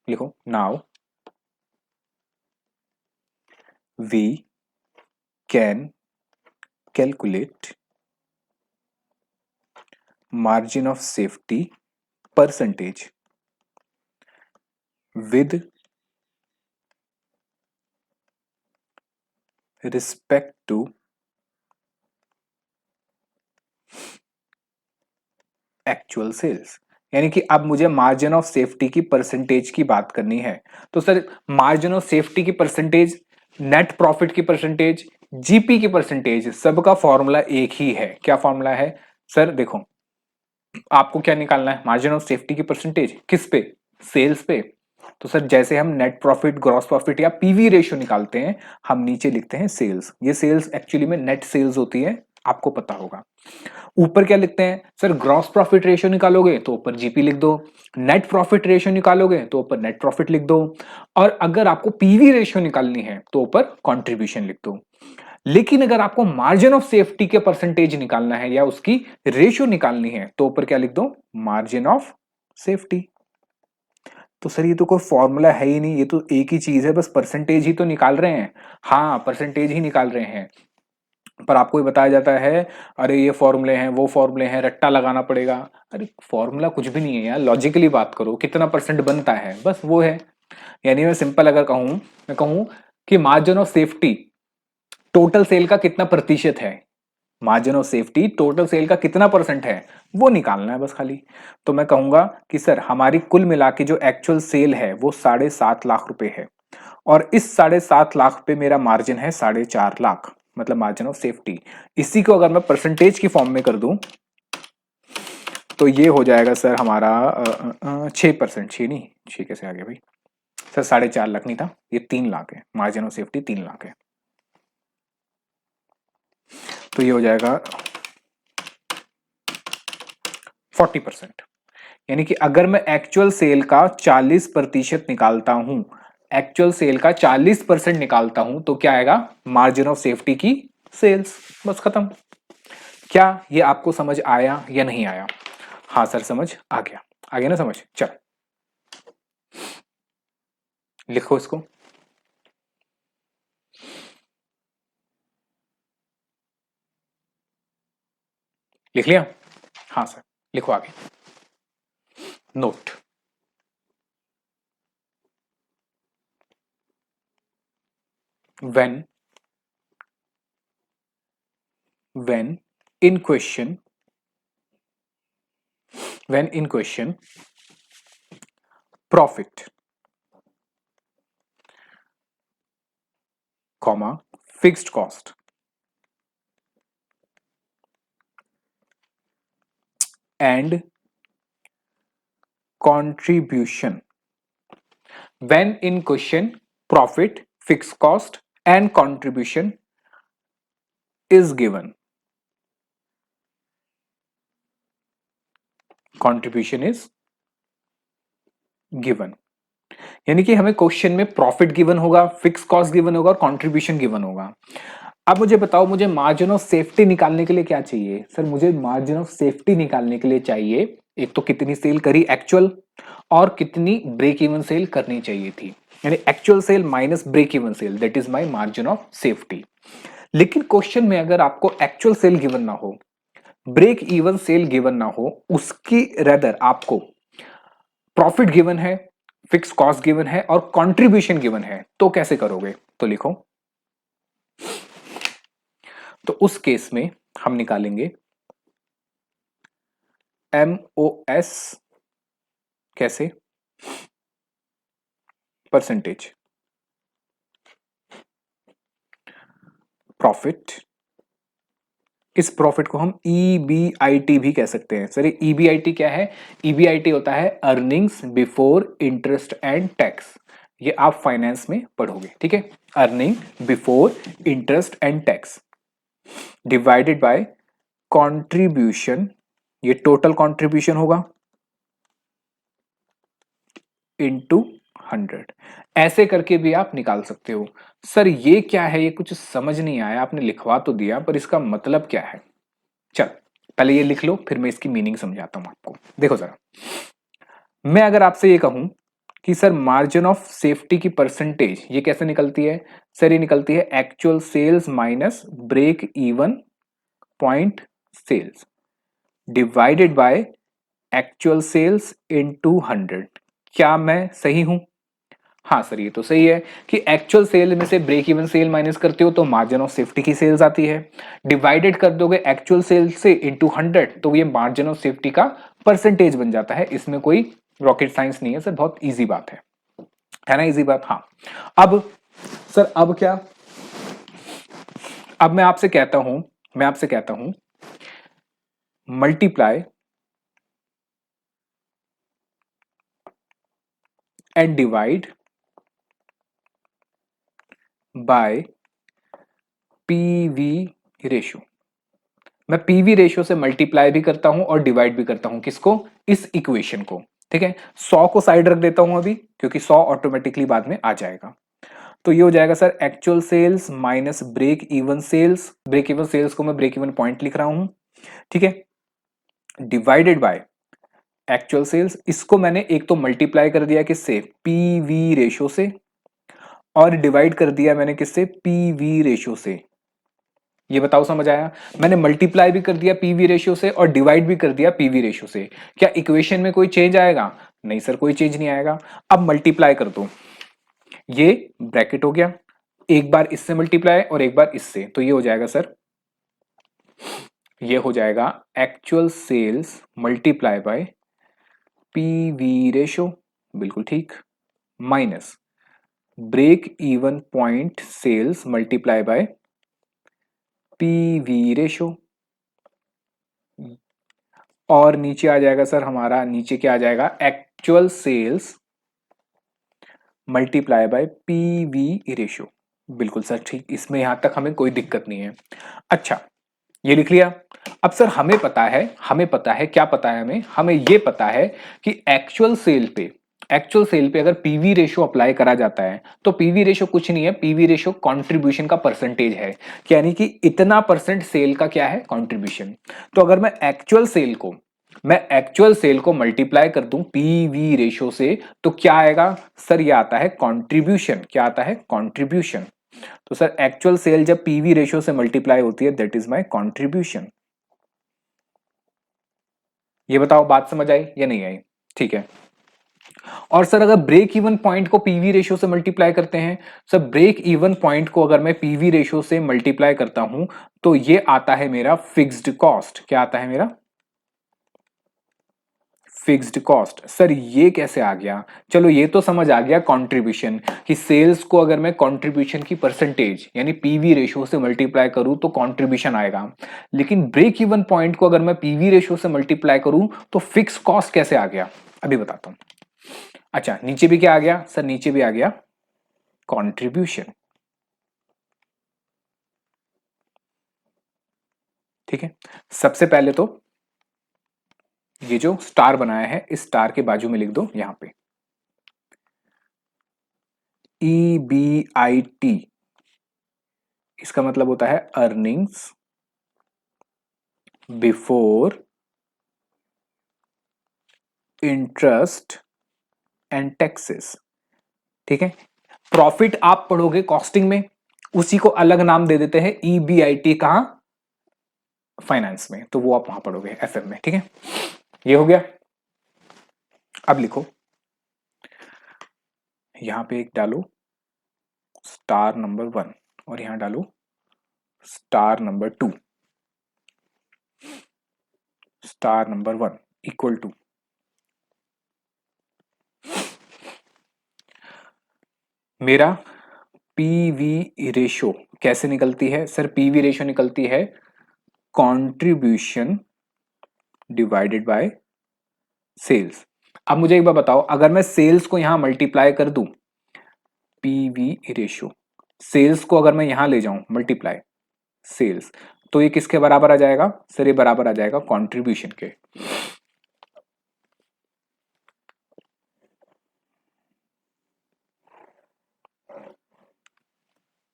लिखो now we can calculate margin of safety percentage with respect to actual sales. यानी कि अब मुझे मार्जिन ऑफ सेफ्टी की परसेंटेज की बात करनी है। तो सर मार्जिन ऑफ सेफ्टी की परसेंटेज, नेट प्रॉफिट की परसेंटेज, जीपी की परसेंटेज, सबका फॉर्मूला एक ही है। क्या फॉर्मूला है? सर देखो, आपको क्या निकालना है? मार्जिन ऑफ सेफ्टी की परसेंटेज किस पे? सेल्स पे। तो सर जैसे हम नेट प्रॉफिट, ग्रॉस प्रॉफिट या पीवी रेशियो निकालते हैं, हम नीचे लिखते हैं सेल्स। ये सेल्स एक्चुअली में नेट सेल्स होती है, आपको पता होगा। ऊपर क्या लिखते हैं? सर ग्रॉस प्रॉफिट रेशियो निकालोगे तो ऊपर जीपी लिख दो, नेट प्रॉफिट रेशियो निकालोगे तो ऊपर नेट प्रॉफिट लिख दो, और अगर आपको पीवी रेशियो निकालनी है तो ऊपर कंट्रीब्यूशन लिख दो। लेकिन अगर आपको मार्जिन ऑफ सेफ्टी के परसेंटेज निकालना है या उसकी रेशियो निकालनी है तो ऊपर क्या लिख दो? Margin of safety. तो सर ये तो कोई फॉर्मूला है ही नहीं, ये तो एक ही चीज है, बस परसेंटेज ही तो निकाल रहे हैं। हाँ परसेंटेज ही निकाल रहे हैं। पर आपको ही बताया जाता है अरे ये फॉर्मूले हैं, वो फॉर्मूले हैं, रट्टा लगाना पड़ेगा। अरे फॉर्मूला कुछ भी नहीं है यार, लॉजिकली बात करो, कितना परसेंट बनता है बस वो है। यानी मैं सिंपल अगर कहूं, मैं कहूं कि margin of safety total sale का कितना प्रतिशत है, margin of safety total sale का कितना परसेंट है, वो निकालना है बस खाली। तो मैं कहूंगा कि सर हमारी कुल मिला के जो एक्चुअल सेल है वो 7.5 लाख रुपए है, और इस 7.5 लाख पे मेरा मार्जिन है 4.5 लाख, मतलब मार्जिन ऑफ सेफ्टी। इसी को अगर मैं परसेंटेज की फॉर्म में कर दूं तो ये हो जाएगा सर हमारा 6%, 6 नहीं, 6 कैसे आ गया भाई सर, 4.5 लाख नहीं था, ये 3 लाख है, मार्जिन ऑफ सेफ्टी 3 लाख है। तो ये हो जाएगा 40%। यानी कि अगर मैं एक्चुअल सेल का 40% निकालता हूं, एक्चुअल सेल का 40% निकालता हूं तो क्या आएगा, मार्जिन ऑफ सेफ्टी की सेल्स, बस खत्म। क्या ये आपको समझ आया या नहीं आया? हाँ सर समझ आ गया, आ गया ना समझ? चल लिखो इसको। लिख लिया? हाँ सर, लिखो आगे। Note, when when in question, when in question profit, comma fixed cost and contribution, when in question profit, fixed cost and contribution is given, contribution is given। यानी कि हमें क्वेश्चन में प्रॉफिट गिवन होगा, fix cost given होगा और contribution given होगा। अब मुझे बताओ, मुझे मार्जिन ऑफ सेफ्टी निकालने के लिए क्या चाहिए? सर मुझे मार्जिन ऑफ सेफ्टी निकालने के लिए चाहिए एक तो कितनी सेल करी एक्चुअल, और कितनी ब्रेक इवन सेल करनी चाहिए थी, यानी actual sale minus break even sale, that is my margin of safety. लेकिन क्वेश्चन में अगर आपको एक्चुअल सेल गिवन ना हो, ब्रेक इवन सेल गिवन ना हो, उसकी रेदर आपको प्रॉफिट गिवन है, फिक्स कॉस्ट गिवन है और कंट्रीब्यूशन गिवन है, तो कैसे करोगे? तो लिखो, तो उस केस में हम निकालेंगे MOS, कैसे? Percentage profit. इस प्रॉफिट को हम EBIT भी कह सकते हैं। सर EBIT क्या है? EBIT होता है earnings before interest and tax, ये आप फाइनेंस में पढ़ोगे, ठीक है? Earning before interest and tax divided by contribution, ये टोटल कंट्रीब्यूशन होगा, इनटू 100। ऐसे करके भी आप निकाल सकते हो। सर ये क्या है, ये कुछ समझ नहीं आया, आपने लिखवा तो दिया पर इसका मतलब क्या है? चल पहले ये लिख लो, फिर मैं इसकी मीनिंग समझाता हूं आपको। देखो जरा, मैं अगर आपसे ये कहूं कि सर मार्जिन ऑफ सेफ्टी की परसेंटेज ये कैसे निकलती है? सर ये निकलती है actual sales minus break even point sales divided by actual sales into 100। क्या मैं सही हूं? हाँ सर ये तो सही है कि एक्चुअल सेल में से ब्रेक इवन सेल माइनस करते हो तो मार्जिन ऑफ सेफ्टी की सेल्स आती है, डिवाइडेड कर दोगे एक्चुअल सेल से इनटू 100 तो ये मार्जिन ऑफ सेफ्टी का परसेंटेज बन जाता है। इसमें कोई रॉकेट साइंस नहीं है सर, बहुत इजी बात है ना? इजी बात। हाँ अब सर, अब क्या, अब मैं आपसे कहता हूं multiply and divide by PV ratio. मैं पीवी रेशियो से मल्टीप्लाई भी करता हूं और डिवाइड भी करता हूं, किसको? इस इक्वेशन को, ठीक है? 100 को साइड रख देता हूं अभी, क्योंकि 100 ऑटोमेटिकली बाद में आ जाएगा। तो ये हो जाएगा sir actual sales minus break even sales, break even sales को मैं ब्रेक इवन पॉइंट लिख रहा हूं, ठीक है? डिवाइडेड बाय एक्चुअल सेल्स, इसको मैंने एक तो मल्टीप्लाई कर दिया किससे? पीवी रेशियो से, और डिवाइड कर दिया मैंने किससे? पीवी रेशियो से। ये बताओ समझ आया? मैंने मल्टीप्लाई भी कर दिया पीवी रेशियो से और डिवाइड भी कर दिया पीवी रेशियो से, क्या इक्वेशन में कोई चेंज आएगा? नहीं सर, कोई चेंज नहीं आएगा। अब मल्टीप्लाई कर दो, ये ब्रैकेट हो गया, एक बार इससे मल्टीप्लाई और एक बार इससे, तो ये हो जाएगा सर, ये हो जाएगा actual sales multiply by PV ratio, बिल्कुल ठीक, minus break even point sales multiply by PV ratio, और नीचे आ जाएगा सर हमारा, नीचे क्या आ जाएगा, actual sales multiply by PV ratio. बिल्कुल सर ठीक, इसमें यहां तक हमें कोई दिक्कत नहीं है। अच्छा, ये लिख लिया। अब सर हमें पता है क्या पता है, हमें ये पता है कि एक्चुअल सेल पे अगर पीवी रेशियो अप्लाई करा जाता है तो पीवी रेशियो कुछ नहीं है, पीवी रेशियो कंट्रीब्यूशन का परसेंटेज है, यानी कि इतना परसेंट सेल का क्या है, कंट्रीब्यूशन। तो अगर मैं एक्चुअल सेल को मल्टीप्लाई कर दूं पीवी रेशियो से, तो क्या आएगा सर, ये आता है कंट्रीब्यूशन। क्या आता है, कंट्रीब्यूशन। तो सर एक्चुअल सेल जब पीवी रेशियो से मल्टीप्लाई होती है, दैट इज माय कंट्रीब्यूशन। ये बताओ बात समझ आई या नहीं आई? ठीक है। और सर अगर ब्रेक इवन पॉइंट को पीवी रेशियो से मल्टीप्लाई करते हैं, सर ब्रेक इवन पॉइंट को अगर मैं पीवी रेशियो से मल्टीप्लाई करता हूं, तो ये आता है मेरा फिक्स्ड कॉस्ट। क्या आता है मेरा, फिक्स्ड कॉस्ट। सर ये कैसे आ गया? चलो ये तो समझ आ गया कंट्रीब्यूशन, कि सेल्स को अगर मैं कंट्रीब्यूशन की परसेंटेज यानी पीवी रेशियो से मल्टीप्लाई करूं तो कंट्रीब्यूशन आएगा, लेकिन ब्रेक इवन पॉइंट को अगर मैं पीवी रेशियो से मल्टीप्लाई करूं तो फिक्स कॉस्ट कैसे आ गया, अभी बताता हूं। अच्छा, नीचे भी क्या आ गया सर, नीचे भी आ गया कंट्रीब्यूशन। ठीक है, सबसे पहले तो ये जो स्टार बनाया है, इस स्टार के बाजू में लिख दो यहां पे EBIT, इसका मतलब होता है earnings before interest and taxes. ठीक है, प्रॉफिट आप पढ़ोगे कॉस्टिंग में, उसी को अलग नाम दे देते हैं EBIT, कहां, फाइनेंस में, तो वो आप वहां पढ़ोगे FM में। ठीक है, ये हो गया। अब लिखो, यहां पे एक डालो स्टार नंबर 1 और यहां डालो star number 2, star number 1 equal to, मेरा पीवी रेशो कैसे निकलती है सर, पीवी रेशो निकलती है कंट्रीब्यूशन डिवाइडेड बाय सेल्स। अब मुझे एक बार बताओ, अगर मैं सेल्स को यहां मल्टीप्लाई कर दूं, पीवी रेशो, सेल्स को अगर मैं यहां ले जाऊं मल्टीप्लाई सेल्स, तो ये किसके बराबर आ जाएगा सर, ये बराबर आ जाएगा कंट्रीब्यूशन के।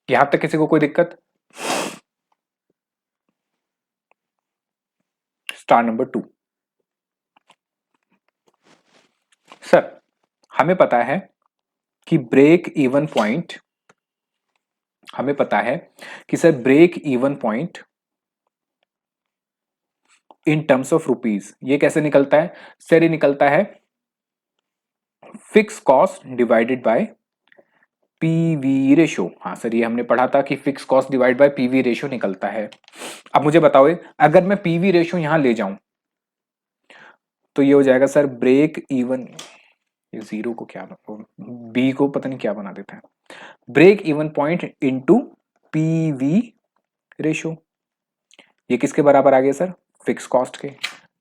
यहां तक किसी को कोई दिक्कत? स्टार नंबर 2, सर हमें पता है कि ब्रेक इवन पॉइंट, हमें पता है कि sir break even point in terms of rupees ये कैसे निकलता है सर, ये निकलता है fix cost divided by PV ratio. हाँ सर, ये हमने पढ़ा था कि fix cost divide by PV ratio निकलता है। अब मुझे बताओ, अगर मैं पीवी रेशो यहां ले जाऊं तो ये हो जाएगा सर ब्रेक इवन, ये जीरो को क्या, बी को पता नहीं क्या बना देता है, break even point into PV ratio. ये किसके बराबर आ गया सर, फिक्स कॉस्ट के।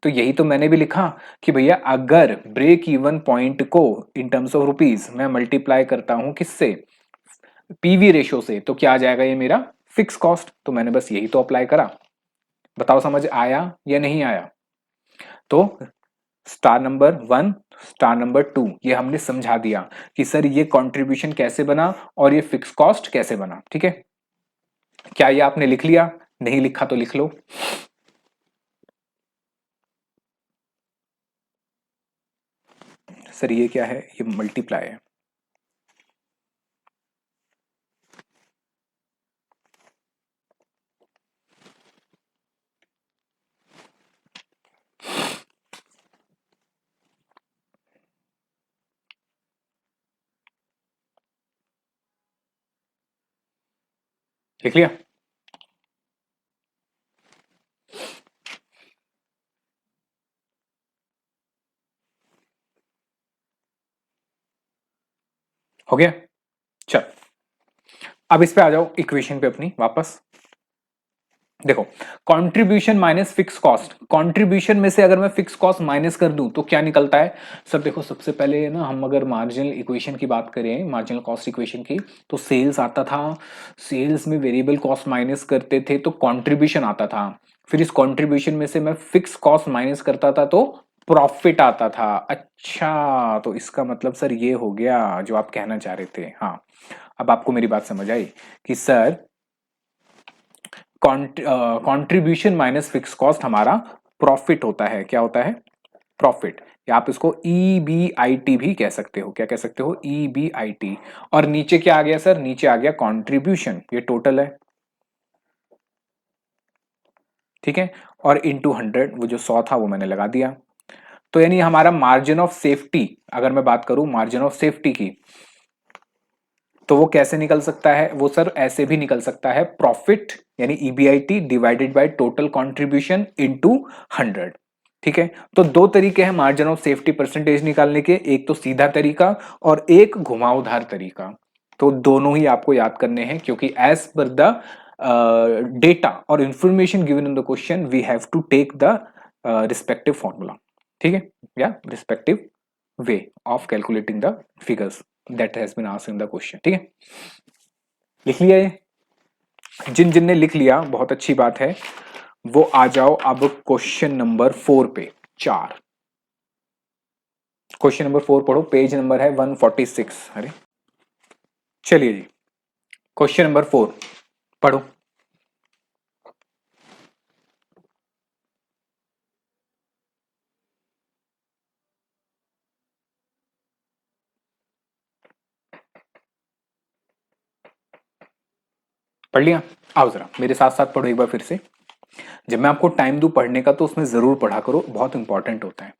तो यही तो मैंने भी लिखा कि भैया अगर ब्रेक इवन पॉइंट को इन टर्म्स ऑफ रुपीज मैं मल्टीप्लाई करता हूं किससे, पीवी रेशो से, तो क्या आ जाएगा ये मेरा फिक्स कॉस्ट। तो मैंने बस यही तो अप्लाई करा। बताओ समझ आया या नहीं आया? तो स्टार नंबर 1, स्टार नंबर 2 ये हमने समझा दिया कि सर ये कंट्रीब्यूशन कैसे बना और ये फिक्स कॉस्ट कैसे बना। ठीक है, क्या ये आपने लिख लिया? नहीं लिखा तो लिख लो। सर ये क्या है, ये मल्टीप्लाई है। लिख लिया? हो गया? चल, अब इस पे आ जाओ इक्वेशन पे अपनी वापस। देखो, contribution minus fix cost, contribution में से अगर मैं फिक्स कॉस्ट माइनस कर दूं तो क्या निकलता है सर? देखो, सबसे पहले ना हम अगर मार्जिनल इक्वेशन की बात करें, मार्जिनल कॉस्ट इक्वेशन की, तो सेल्स आता था, सेल्स में वेरिएबल कॉस्ट माइनस करते थे तो कंट्रीब्यूशन आता था, फिर इस कंट्रीब्यूशन में से मैं फिक्स कॉस्ट माइनस करता था तो प्रॉफिट आता था। अच्छा, तो इसका मतलब सर ये हो गया जो आप कहना चाह रहे थे। हाँ, अब आपको मेरी बात समझ आई कि sir contribution minus fix cost हमारा प्रॉफिट होता है। क्या होता है? प्रॉफिट। या आप इसको EBIT भी कह सकते हो। क्या कह सकते हो? EBIT। और नीचे क्या आ गया सर? नीचे आ गया कंट्रीब्यूशन, ये टोटल है, ठीक है। और इंटू 100, वो जो 100 था वो मैंने लगा दिया। तो यानी हमारा मार्जिन ऑफ सेफ्टी, अगर मैं बात करूं मार्जिन ऑफ सेफ्टी की, तो वो कैसे निकल सकता है? वो सर ऐसे भी निकल सकता है, प्रॉफिट यानी EBIT divided by total contribution into 100। ठीक है, तो दो तरीके हैं मार्जिन ऑफ सेफ्टी परसेंटेज निकालने के, एक तो सीधा तरीका और एक घुमावदार तरीका। तो दोनों ही आपको याद करने हैं, क्योंकि एज पर द डेटा और information given in the question we have to take the respective formula. ठीक है, या respective way of calculating the figures that has been asked in the question. ठीक है, लिख लिया ये? जिन जिन ने लिख लिया बहुत अच्छी बात है, वो आ जाओ अब क्वेश्चन नंबर 4 पे। 4, क्वेश्चन नंबर 4 पढ़ो, पेज नंबर है 146। अरे चलिए जी, क्वेश्चन नंबर 4 पढ़ो। पढ़ लिया? आओ जरा मेरे साथ साथ पढ़ो एक बार फिर से। जब मैं आपको टाइम दूं पढ़ने का तो उसमें जरूर पढ़ा करो, बहुत इंपॉर्टेंट होता है।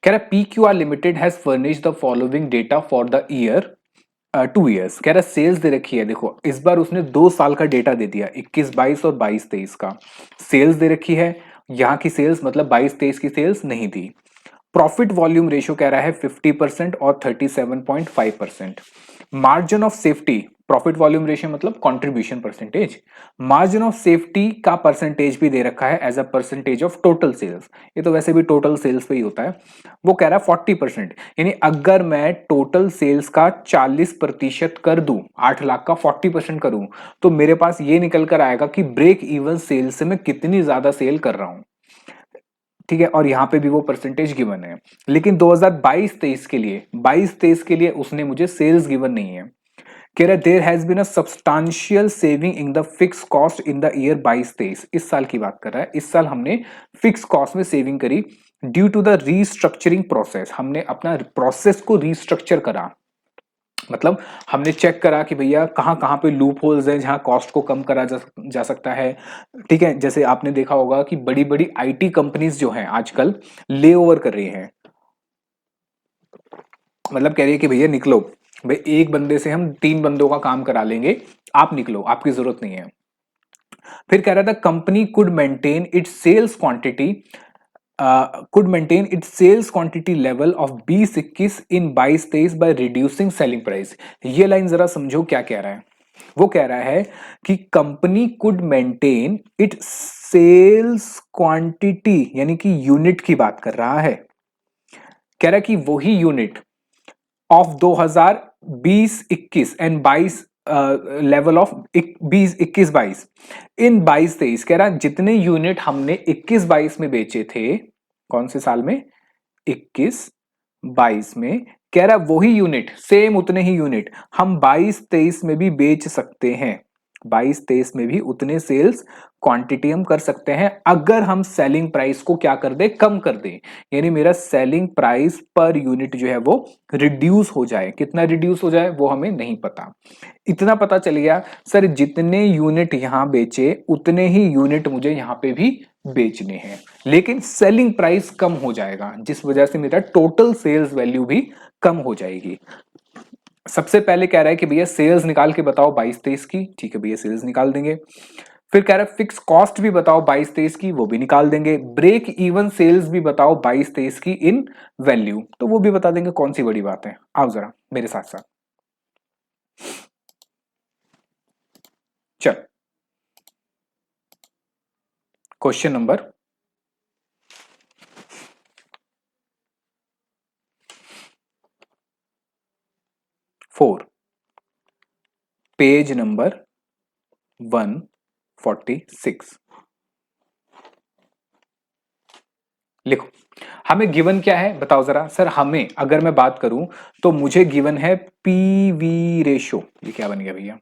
कह रहा PQR limited has furnished the following data for the year 2 years। कह रहा सेल्स दे रखी है, देखो इस बार उसने 2 साल का डेटा दे दिया, 21-22 और 22-23 का सेल्स दे रखी है। यहाँ की सेल्स मतलब 22-23 की सेल्स नहीं थी। प्रॉफिट वॉल्यूम रेशियो कह रहा है 50% और 37.5%। Margin of safety, profit volume ratio मतलब contribution percentage, margin of safety का परसेंटेज भी दे रखा है as a percentage of total sales. ये तो वैसे भी टोटल सेल्स पे ही होता है। वो कह रहा है 40%, यानी अगर मैं टोटल सेल्स का 40% कर दूं, 8 लाख का 40% करूं, तो मेरे पास ये निकल कर आएगा कि ब्रेक इवन सेल्स से मैं कितनी ज्यादा सेल कर रहा हूं। ठीक है, और यहां पे भी वो परसेंटेज गिवन है, लेकिन 2022-23 के लिए, 22-23 के लिए उसने मुझे सेल्स गिवन नहीं है। कह रहा है there has been a substantial saving in the fix cost in the year 22-23। इस साल की बात कर रहा है, इस साल हमने फिक्स कॉस्ट में सेविंग करी due to the restructuring process. हमने अपना प्रोसेस को रीस्ट्रक्चर करा, मतलब हमने चेक करा कि भैया कहाँ कहाँ पे लूप होल्स हैं जहां कॉस्ट को कम करा जा सकता है। ठीक है, जैसे आपने देखा होगा कि बड़ी बड़ी IT कंपनीज जो हैं आजकल ले ओवर कर रही हैं, मतलब कह रही है कि भैया निकलो, भाई एक बंदे से हम 3 बंदों का काम करा लेंगे, आप निकलो, आपकी जरूरत नहीं है। फिर कह रहा था company could maintain its sales quantity, could maintain its sales quantity level of 20-21 in 22-23 by reducing selling price। ये लाइन जरा समझो क्या कह रहा है। वो कह रहा है कि company could maintain it sales quantity, यानी कि यूनिट की बात कर रहा है। कह रहा है कि वही unit of 2020-21 and 22 level of 20-21-22 इन 22-23। कह रहा जितने यूनिट हमने 21-22 में बेचे थे, कौन से साल में? 21-22 में। कह रहा वही यूनिट, सेम उतने ही यूनिट हम 22-23 में भी बेच सकते हैं। 22-23 में भी उतने सेल्स क्वांटिटी हम कर सकते हैं अगर हम सेलिंग प्राइस को क्या कर दे, कम कर दे, यानी मेरा सेलिंग प्राइस पर यूनिट जो है वो रिड्यूस हो जाए। कितना रिड्यूस हो जाए वो हमें नहीं पता, इतना पता चल गया सर जितने यूनिट यहां बेचे उतने ही यूनिट मुझे यहां पे भी बेचने हैं, लेकिन सेलिंग प्राइस कम हो जाएगा जिस वजह से मेरा टोटल सेल्स वैल्यू भी कम हो जाएगी। सबसे पहले कह रहा है कि भैया सेल्स निकाल के बताओ 22-23 की, ठीक है भैया सेल्स निकाल देंगे। फिर कह रहा है फिक्स कॉस्ट भी बताओ 22-23 की, वो भी निकाल देंगे। ब्रेक इवन सेल्स भी बताओ 22-23 की इन वैल्यू, तो वो भी बता देंगे। कौन सी बड़ी बात है, आओ जरा मेरे साथ साथ। चल, क्वेश्चन नंबर 4, पेज नंबर 146। लिखो, हमें गिवन क्या है बताओ जरा। सर हमें अगर मैं बात करूं तो मुझे गिवन है पीवी रेशो। ये क्या बन गया भैया,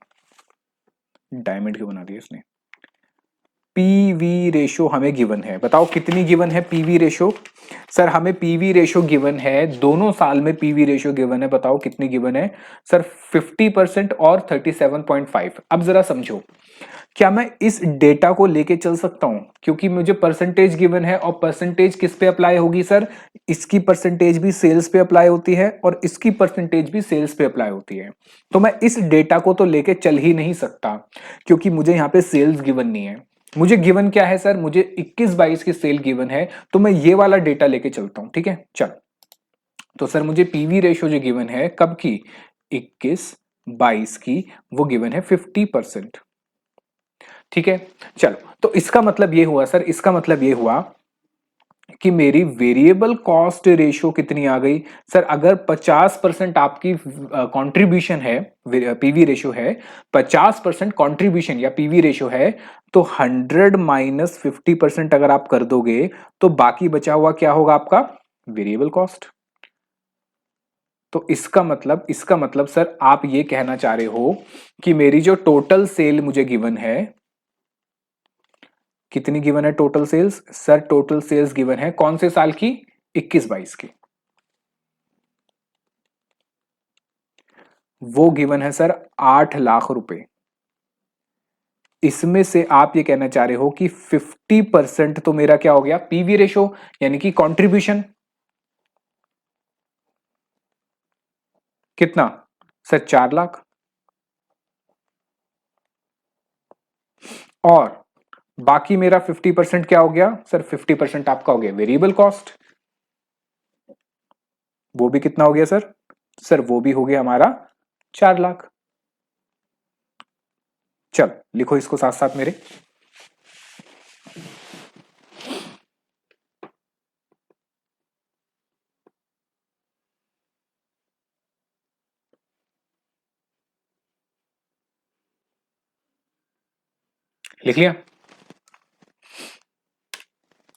डायमंड क्यों बना दिया इसने। पीवी रेशो हमें गिवन है, बताओ कितनी गिवन है पीवी रेशो। सर हमें पीवी रेशो गिवन है, दोनों साल में पीवी रेशो गिवन है, बताओ कितनी गिवन है। सर 50% और 37.5। अब जरा समझो, क्या मैं इस डेटा को लेके चल सकता हूं, क्योंकि मुझे परसेंटेज गिवन है, और परसेंटेज किस पे अप्लाई होगी सर, इसकी परसेंटेज भी सेल्स पे अप्लाई होती है और इसकी परसेंटेज भी सेल्स पे अप्लाई होती है। तो मैं इस डेटा को तो लेके चल ही नहीं सकता, क्योंकि मुझे यहां पे सेल्स गिवन नहीं है। मुझे गिवन क्या है सर, मुझे 21-22 की सेल गिवन है, तो मैं ये वाला डेटा लेके चलता हूं, ठीक है। चल, तो सर मुझे पीवी रेशो जो गिवन है कब की, 21-22 की, वो गिवन है 50%, ठीक है। चलो, तो इसका मतलब ये हुआ सर, इसका मतलब ये हुआ कि मेरी वेरिएबल कॉस्ट रेशियो कितनी आ गई। सर अगर 50% आपकी कंट्रीब्यूशन है, पीवी रेशियो है, 50% कंट्रीब्यूशन या पीवी रेशियो है, तो 100 माइनस 50% अगर आप कर दोगे तो बाकी बचा हुआ क्या होगा आपका, वेरिएबल कॉस्ट। तो इसका मतलब सर आप ये कहना चाह रहे हो कि मेरी जो टोटल सेल मुझे गिवन है, कितनी गिवन है total sales. Sir total sales given है कौन से साल की, 21-22 की। वो गिवन है सर 8 लाख रुपए। इसमें से आप ये कहना चाह रहे हो कि 50% तो मेरा क्या हो गया, पीवी रेशो, यानी कि कंट्रीब्यूशन। कितना सर, 4 लाख। और बाकी मेरा 50% क्या हो गया सर, 50% आपका हो गया वेरिएबल कॉस्ट। वो भी कितना हो गया सर, सर वो भी हो गया हमारा 4 लाख। चल लिखो इसको साथ साथ मेरे। लिख लिया।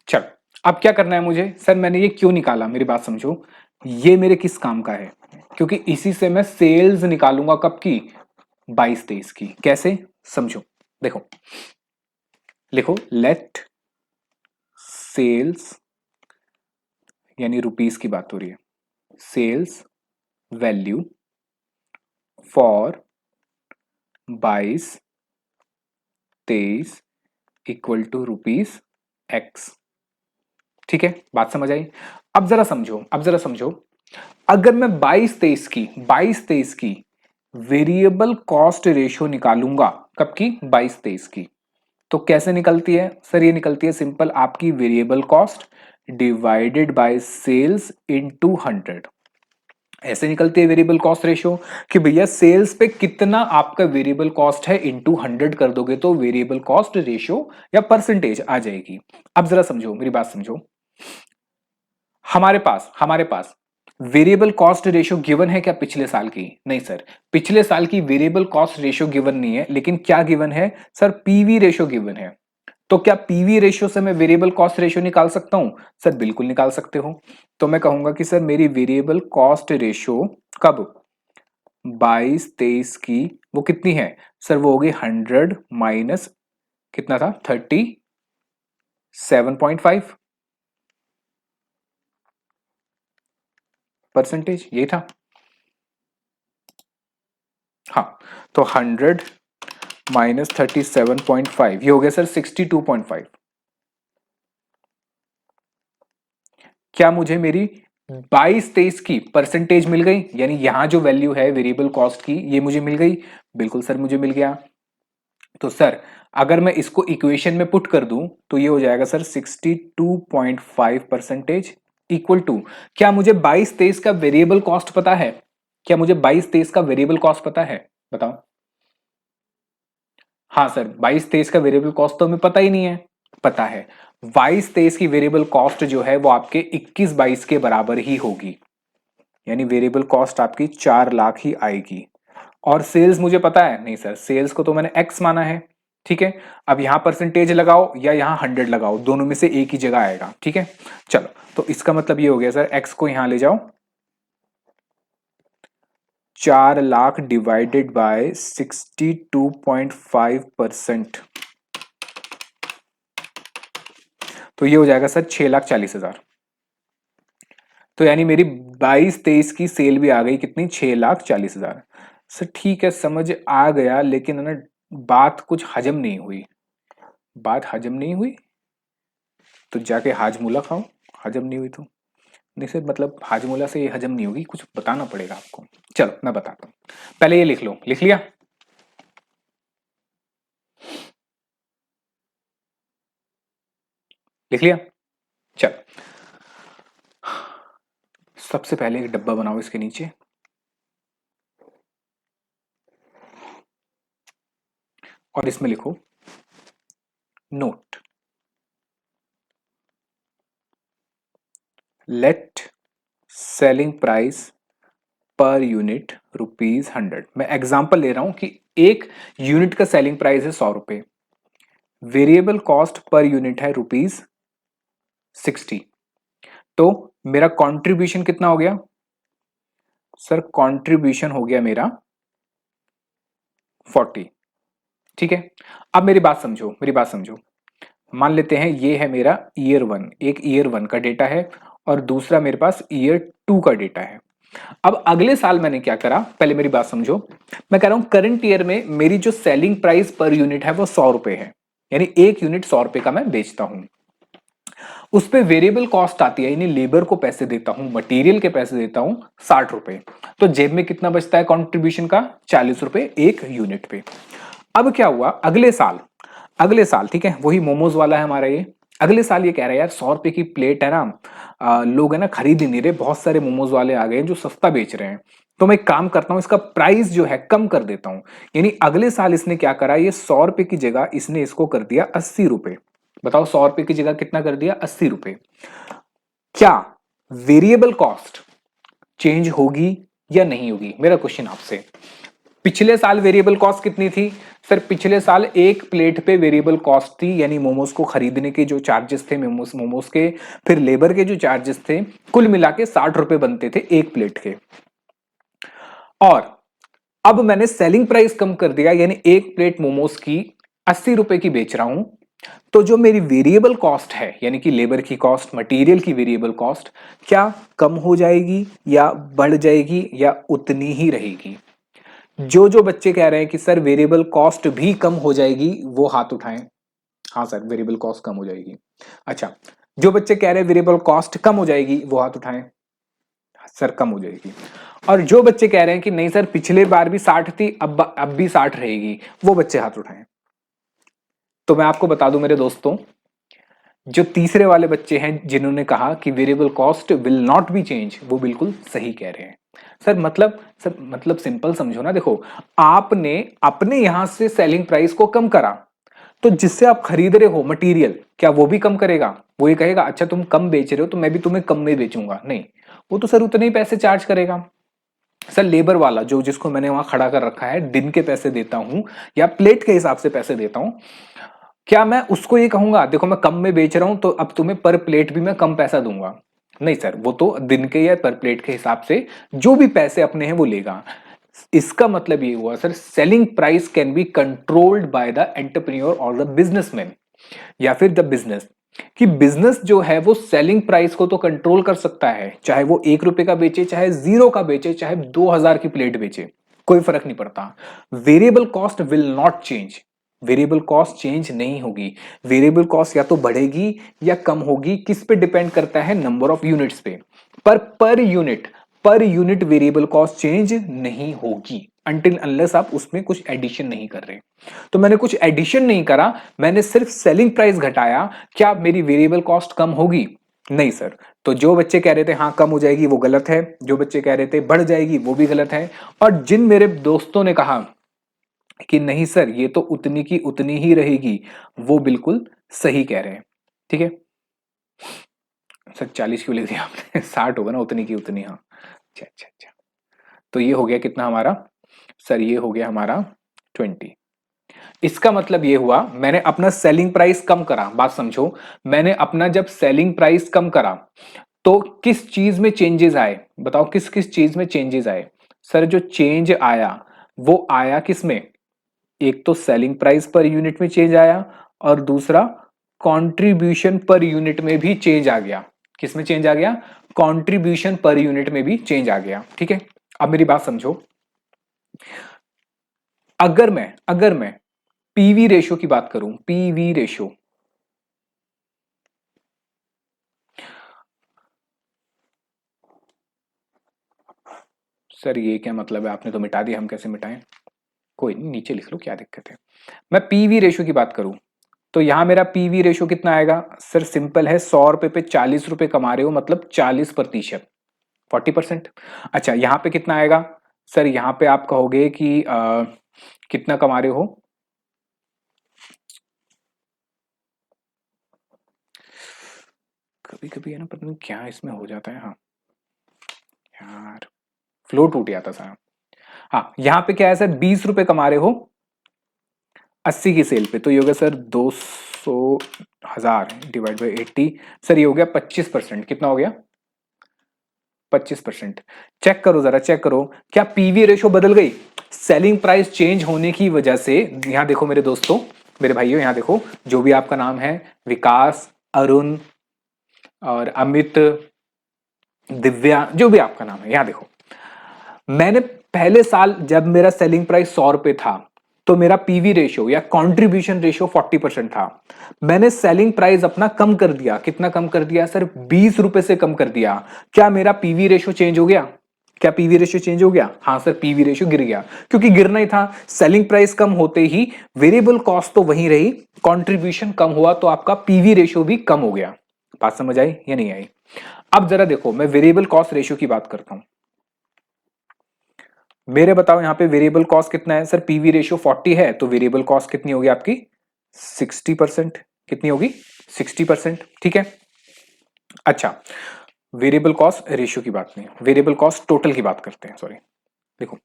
चल, अब क्या करना है मुझे। सर मैंने ये क्यों निकाला, मेरी बात समझो, ये मेरे किस काम का है, क्योंकि इसी से मैं सेल्स निकालूंगा कब की, 22-23 की। कैसे, समझो, देखो, लिखो लेट सेल्स, यानी रुपीस की बात हो रही है, sales value for 22-23 equal to rupees X. ठीक है, बात समझ आई। अब जरा समझो, अब जरा समझो, अगर मैं 22-23 की वेरिएबल कॉस्ट रेशियो निकालूंगा, कब की, 22-23 की, तो कैसे निकलती है सर, ये निकलती है सिंपल, आपकी variable cost divided by sales into 100। ऐसे निकलती है वेरिएबल कॉस्ट रेशियो, कि भैया सेल्स पे कितना आपका वेरिएबल कॉस्ट है, इनटू 100 कर दोगे तो वेरिएबल कॉस्ट रेशियो या परसेंटेज आ जाएगी। अब जरा समझो, मेरी बात समझो, हमारे पास वेरिएबल कॉस्ट रेशियो गिवन है क्या पिछले साल की, नहीं सर, पिछले साल की वेरिएबल कॉस्ट रेशियो गिवन नहीं है, लेकिन क्या गिवन है सर, पीवी रेशियो गिवन है। तो क्या पीवी रेशियो से मैं वेरिएबल कॉस्ट रेशियो निकाल सकता हूं, सर बिल्कुल निकाल सकते हो। तो मैं कहूंगा कि सर मेरी वेरिएबल कॉस्ट रेशियो कब, 22-23 की, वो कितनी है सर, वो होगी 100 माइनस कितना था, 37.5 परसेंटेज, ये था। हाँ, तो 100 माइनस 37.5, ये हो गया सर 62.5। क्या मुझे मेरी 22-23 की परसेंटेज मिल गई, यानी यहां जो वैल्यू है वेरिएबल कॉस्ट की ये मुझे मिल गई। बिल्कुल सर मुझे मिल गया। तो सर अगर मैं इसको इक्वेशन में पुट कर दूं तो ये हो जाएगा सर 62.5 परसेंटेज इक्वल टू, क्या मुझे 22-23 का वेरिएबल कॉस्ट पता है? क्या मुझे 22-23 का वेरिएबल कॉस्ट पता है? बताओ। हाँ सर, 22-23 का वेरिएबल कॉस्ट तो हमें पता ही नहीं है। पता है, 22-23 की वेरिएबल कॉस्ट जो है वो आपके 21-22 के बराबर ही होगी, यानी वेरिएबल कॉस्ट आपकी 4 लाख ही आएगी। और सेल्स मुझे पता है नहीं सर, सेल्स को तो मैंने एक्स माना है। ठीक है, अब यहां परसेंटेज लगाओ या यहां 100 लगाओ, दोनों में से एक ही जगह आएगा। ठीक है, चलो तो इसका मतलब ये हो गया सर, एक्स को यहां ले जाओ, 4 लाख डिवाइडेड बाय 62.5%, तो ये हो जाएगा सर 6,40,000। तो यानी मेरी 22-23 की सेल भी आ गई कितनी, 6,40,000। सर ठीक है, समझ आ गया, लेकिन है ना बात कुछ हजम नहीं हुई। बात हजम नहीं हुई तो जाके हाजमूला खाओ। हजम नहीं हुई तो नहीं सर, मतलब हाजमूला से ये हजम नहीं होगी, कुछ बताना पड़ेगा आपको। चलो मैं बताता हूँ, पहले ये लिख लो। लिख लिया? लिख लिया? चल, सबसे पहले एक डब्बा बनाओ इसके नीचे, और इसमें लिखो note, let selling price per unit ₹100। मैं एग्जांपल ले रहा हूं कि एक यूनिट का सेलिंग प्राइस है 100 रुपए, वेरिएबल कॉस्ट पर यूनिट है ₹60। तो मेरा कंट्रीब्यूशन कितना हो गया? सर कंट्रीब्यूशन हो गया मेरा 40। ठीक है, अब मेरी बात समझो, मेरी बात समझो। मान लेते हैं ये है मेरा ईयर 1, एक ईयर 1 का डेटा है और दूसरा मेरे पास ईयर 2 का डेटा है। अब अगले साल मैंने क्या करा, पहले मेरी बात समझो। मैं कह रहा हूं करंट ईयर में मेरी जो सेलिंग प्राइस पर यूनिट है वो 100 रुपए है, यानी एक यूनिट 100 रुपए का मैं बेचता हूं। उस पे वेरिएबल कॉस्ट आती है, यानी लेबर को पैसे देता हूं, मटेरियल के पैसे देता हूं 60 रुपए। तो जेब में कितना बचता है कंट्रीब्यूशन का? 40 रुपए एक यूनिट पे। अब क्या हुआ अगले साल? अगले साल ठीक है, वही मोमोज वाला है हमारा ये। अगले साल ये कह रहा है यार 100 रुपए की प्लेट है ना, लोग है ना खरीद ही नहीं रहे, बहुत सारे मोमोज वाले आ गए हैं जो सस्ता बेच रहे हैं, तो मैं एक काम करता हूं इसका प्राइस जो है कम कर देता हूं। यानी अगले साल इसने क्या करा, ये 100 रुपए की जगह इसने इसको कर दिया 80 रुपए। बताओ 100 रुपए की जगह कितना कर दिया? 80 रुपए। क्या वेरिएबल कॉस्ट चेंज होगी या नहीं होगी? मेरा क्वेश्चन आपसे। पिछले साल वेरिएबल कॉस्ट कितनी थी? सर पिछले साल एक प्लेट पे वेरिएबल कॉस्ट थी, यानी मोमोज को खरीदने के जो चार्जेस थे, मोमोज मोमोज के, फिर लेबर के जो चार्जेस थे, कुल मिला के 60 रुपए बनते थे एक प्लेट के। और अब मैंने सेलिंग प्राइस कम कर दिया, यानी एक प्लेट मोमोज की 80 रुपए की बेच रहा हूं। तो जो मेरी वेरिएबल कॉस्ट है, यानी कि लेबर की कॉस्ट, मटेरियल की वेरिएबल कॉस्ट, क्या कम हो जाएगी या बढ़ जाएगी या उतनी ही रहेगी? जो जो बच्चे कह रहे हैं कि सर वेरिएबल कॉस्ट भी कम हो जाएगी वो हाथ उठाएं। हाँ सर वेरिएबल कॉस्ट कम हो जाएगी। अच्छा, जो बच्चे कह रहे हैं वेरिएबल कॉस्ट कम हो जाएगी वो हाथ उठाएं। सर कम हो जाएगी। और जो बच्चे कह रहे हैं कि नहीं सर पिछले बार भी 60 थी, अब भी 60 रहेगी, वो बच्चे हाथ उठाएं। तो मैं आपको बता दूं मेरे दोस्तों, जो तीसरे वाले बच्चे हैं जिन्होंने कहा कि variable cost will not be change, वो बिल्कुल सही कह रहे हैं। सर मतलब सिंपल समझो ना, देखो आपने अपने यहां से सेलिंग प्राइस को कम करा, तो जिससे आप खरीद रहे हो मटेरियल, क्या वो भी कम करेगा? वो ये कहेगा अच्छा तुम कम बेच रहे हो तो मैं भी तुम्हें कम में बेचूंगा? नहीं, वो तो सर उतने ही पैसे चार्ज करेगा। सर लेबर वाला जो जिसको मैंने वहां खड़ा कर रखा है, दिन के पैसे देता हूं या प्लेट के हिसाब से पैसे देता हूं, क्या मैं उसको ये कहूंगा देखो मैं कम में बेच रहा हूं तो अब तुम्हें पर प्लेट भी मैं कम पैसा दूंगा? नहीं सर, वो तो दिन के या पर प्लेट के हिसाब से जो भी पैसे अपने हैं वो लेगा। इसका मतलब ये हुआ sir, selling price can be controlled by the entrepreneur और द बिजनेसमैन, या फिर द बिजनेस। कि बिजनेस जो है वो सेलिंग प्राइस को तो कंट्रोल कर सकता है, चाहे वो 1 रुपए का बेचे, चाहे 0 का बेचे, चाहे 2,000 की प्लेट बेचे, कोई फर्क नहीं पड़ता। Variable cost will not change, variable cost change नहीं होगी। वेरिएबल कॉस्ट या तो बढ़ेगी या कम होगी, किस पे डिपेंड करता है? नंबर ऑफ यूनिट्स पे। Per unit variable cost change नहीं होगी अंटिल अनलेस आप उसमें कुछ एडिशन नहीं कर रहे। तो मैंने कुछ एडिशन नहीं करा, मैंने सिर्फ सेलिंग प्राइस घटाया, क्या मेरी वेरिएबल कॉस्ट कम होगी? नहीं सर। तो जो बच्चे कह रहे थे हाँ कम हो जाएगी वो गलत है, जो बच्चे कह रहे थे बढ़ जाएगी वो भी गलत है, और जिन मेरे दोस्तों ने कहा कि नहीं सर ये तो उतनी की उतनी ही रहेगी, वो बिल्कुल सही कह रहे हैं। ठीक है सर, 40 क्यों लिख दिया आपने? 60 होगा ना, उतनी की उतनी। हाँ अच्छा अच्छा अच्छा। तो ये हो गया कितना हमारा सर? ये हो गया हमारा 20। इसका मतलब ये हुआ मैंने अपना सेलिंग प्राइस कम करा, बात समझो, मैंने अपना जब सेलिंग प्राइस कम करा तो किस चीज में चेंजेस आए? बताओ किस किस चीज में चेंजेस आए? सर जो चेंज आया वो आया किस में? एक तो सेलिंग प्राइस पर यूनिट में चेंज आया, और दूसरा कंट्रीब्यूशन पर यूनिट में भी चेंज आ गया। किस में चेंज आ गया? कंट्रीब्यूशन पर यूनिट में भी चेंज आ गया। ठीक है, अब मेरी बात समझो, अगर मैं पीवी रेशो की बात करूं, पीवी रेशो, सर ये क्या मतलब है? आपने तो मिटा दिया, हम कैसे मिटाएं? कोई नहीं, नीचे लिख लो, क्या दिक्कत है। मैं पीवी रेशो की बात करूं तो यहां मेरा पीवी रेशो कितना आएगा? सर सिंपल है, 100 रुपए पे 40 रुपए कमा रहे हो मतलब 40%, 40%। अच्छा यहां पे कितना आएगा? सर यहां पे आप कहोगे कि कितना कमा रहे हो? कभी कभी है ना, पता नहीं क्या इसमें हो जाता है। हाँ यार, फ्लो टूट जाता सारा। हाँ यहां पे क्या है सर, 20 रुपए कमा रहे हो 80 की सेल पे, तो ये हो गया सर 200,000 डिवाइड बाई 80। सर ये हो गया 25%। कितना हो गया? 25%। चेक करो जरा, चेक करो, क्या पीवी रेशो बदल गई सेलिंग प्राइस चेंज होने की वजह से? यहां देखो मेरे दोस्तों, मेरे भाइयों, यहां देखो, जो भी आपका नाम है, विकास, अरुण और अमित, दिव्या, जो भी आपका नाम है, यहां देखो, मैंने पहले साल जब मेरा सेलिंग प्राइस 100 रुपए था तो मेरा पीवी रेशियो या कंट्रीब्यूशन रेशियो 40% था। मैंने सेलिंग प्राइस अपना कम कर दिया, कितना कम कर दिया सर? 20 रुपए से कम कर दिया। क्या मेरा पीवी रेशियो चेंज हो गया? क्या पीवी रेशियो चेंज हो गया? हाँ सर, पीवी रेशियो गिर गया, क्योंकि गिरना ही था। सेलिंग प्राइस कम होते ही वेरिएबल कॉस्ट तो वहीं रही, कंट्रीब्यूशन कम हुआ तो आपका पीवी रेशियो भी कम हो गया। बात समझ आई या नहीं आई? अब जरा देखो, मैं वेरिएबल कॉस्ट रेशियो की बात करता हूं। मेरे बताओ यहां पे वेरिएबल कॉस्ट कितना है? सर पीवी रेशियो 40 है, तो वेरिएबल कॉस्ट कितनी होगी आपकी? 60%। कितनी होगी? 60%। ठीक है। अच्छा, वेरिएबल कॉस्ट रेशियो की बात नहीं, वेरिएबल कॉस्ट टोटल की बात करते हैं, सॉरी। देखो,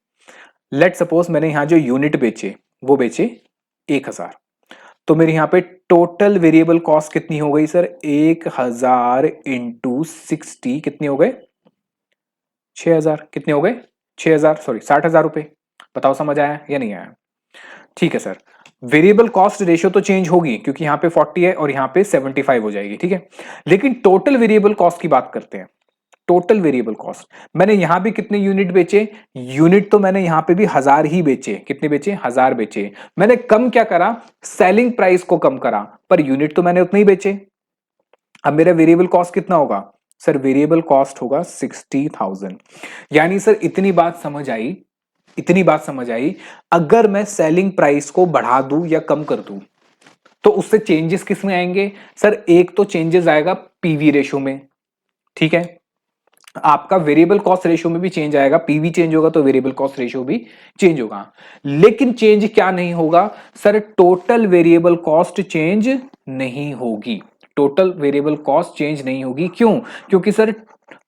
लेट सपोज मैंने यहां जो यूनिट बेचे वो बेचे 1000, तो मेरे यहां पे टोटल वेरिएबल कॉस्ट कितनी हो गई सर? 1000 इंटू 60 कितने हो गए? 6000। कितने हो गए? 6000, सॉरी 60,000 रुपए। बताओ समझ आया या नहीं आया? ठीक है सर। वेरिएबल कॉस्ट रेशियो तो चेंज होगी क्योंकि यहां पे 40 है और यहां पे 75 हो जाएगी। ठीक है, लेकिन टोटल वेरिएबल कॉस्ट की बात करते हैं। टोटल वेरिएबल कॉस्ट, मैंने यहां भी कितने यूनिट बेचे? यूनिट तो मैंने यहां पे भी 1000 ही बेचे। कितने बेचे? 1000 बेचे। मैंने कम क्या करा? सेलिंग प्राइस को कम करा, पर यूनिट तो मैंने उतने ही बेचे। अब मेरा वेरिएबल कॉस्ट कितना होगा? सर वेरिएबल कॉस्ट होगा 60,000। यानी सर इतनी बात समझ आई, इतनी बात समझ आई, अगर मैं सेलिंग प्राइस को बढ़ा दूं या कम कर दूं तो उससे चेंजेस किस में आएंगे? सर एक तो चेंजेस आएगा पीवी रेशो में, ठीक है, आपका वेरिएबल कॉस्ट रेशियो में भी चेंज आएगा, पीवी चेंज होगा तो वेरिएबल कॉस्ट रेशियो भी चेंज होगा। लेकिन चेंज क्या नहीं होगा? Sir total variable cost change नहीं होगी। टोटल वेरिएबल कॉस्ट चेंज नहीं होगी, क्यों? क्योंकि सर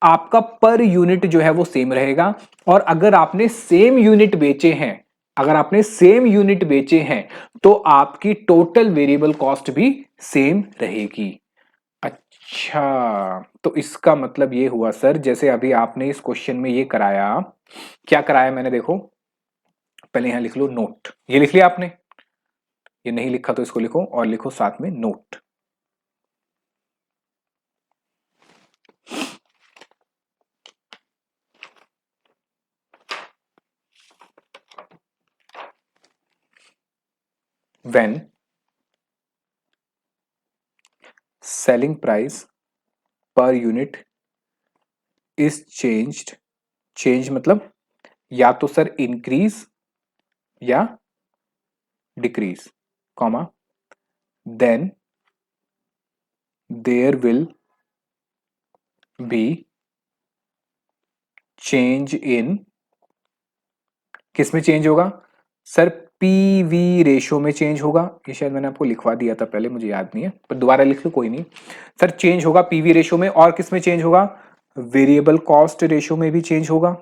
आपका पर यूनिट जो है वो सेम रहेगा, और अगर आपने सेम यूनिट बेचे हैं, अगर आपने सेम यूनिट बेचे हैं तो आपकी टोटल वेरिएबल कॉस्ट भी सेम रहेगी। अच्छा, तो इसका मतलब ये हुआ सर, जैसे अभी आपने इस क्वेश्चन में ये कराया, क्या कराया मैंने देखो, पहले यहां लिख लो नोट। ये लिख लिया आपने? ये नहीं लिखा तो इसको लिखो, और लिखो साथ में note. When selling price per unit is changed, change मतलब या तो सर इंक्रीज या decrease, comma, then there will be change in, किस में चेंज होगा सर, पीवी रेशो में चेंज होगा। ये शायद मैंने आपको लिखवा दिया था पहले, मुझे याद नहीं है, पर दोबारा लिख लो कोई नहीं। सर चेंज होगा पीवी रेशो में, और किस में चेंज होगा, वेरिएबल कॉस्ट रेशो में भी चेंज होगा।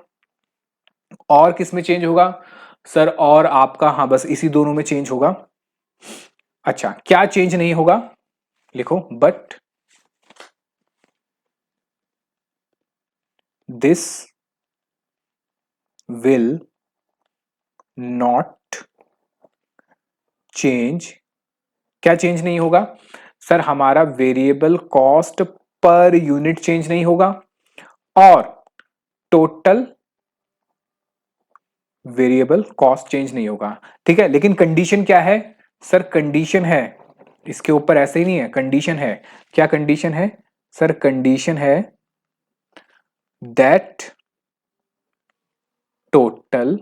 और किस में चेंज होगा सर, और आपका, हाँ बस इसी दोनों में चेंज होगा। अच्छा, क्या चेंज नहीं होगा, लिखो, but this will not change, क्या चेंज नहीं होगा सर, हमारा variable cost per unit change नहीं होगा, और टोटल वेरिएबल कॉस्ट चेंज नहीं होगा। ठीक है, लेकिन कंडीशन क्या है सर, कंडीशन है इसके ऊपर, ऐसे ही नहीं है, कंडीशन है। क्या कंडीशन है सर, कंडीशन है that total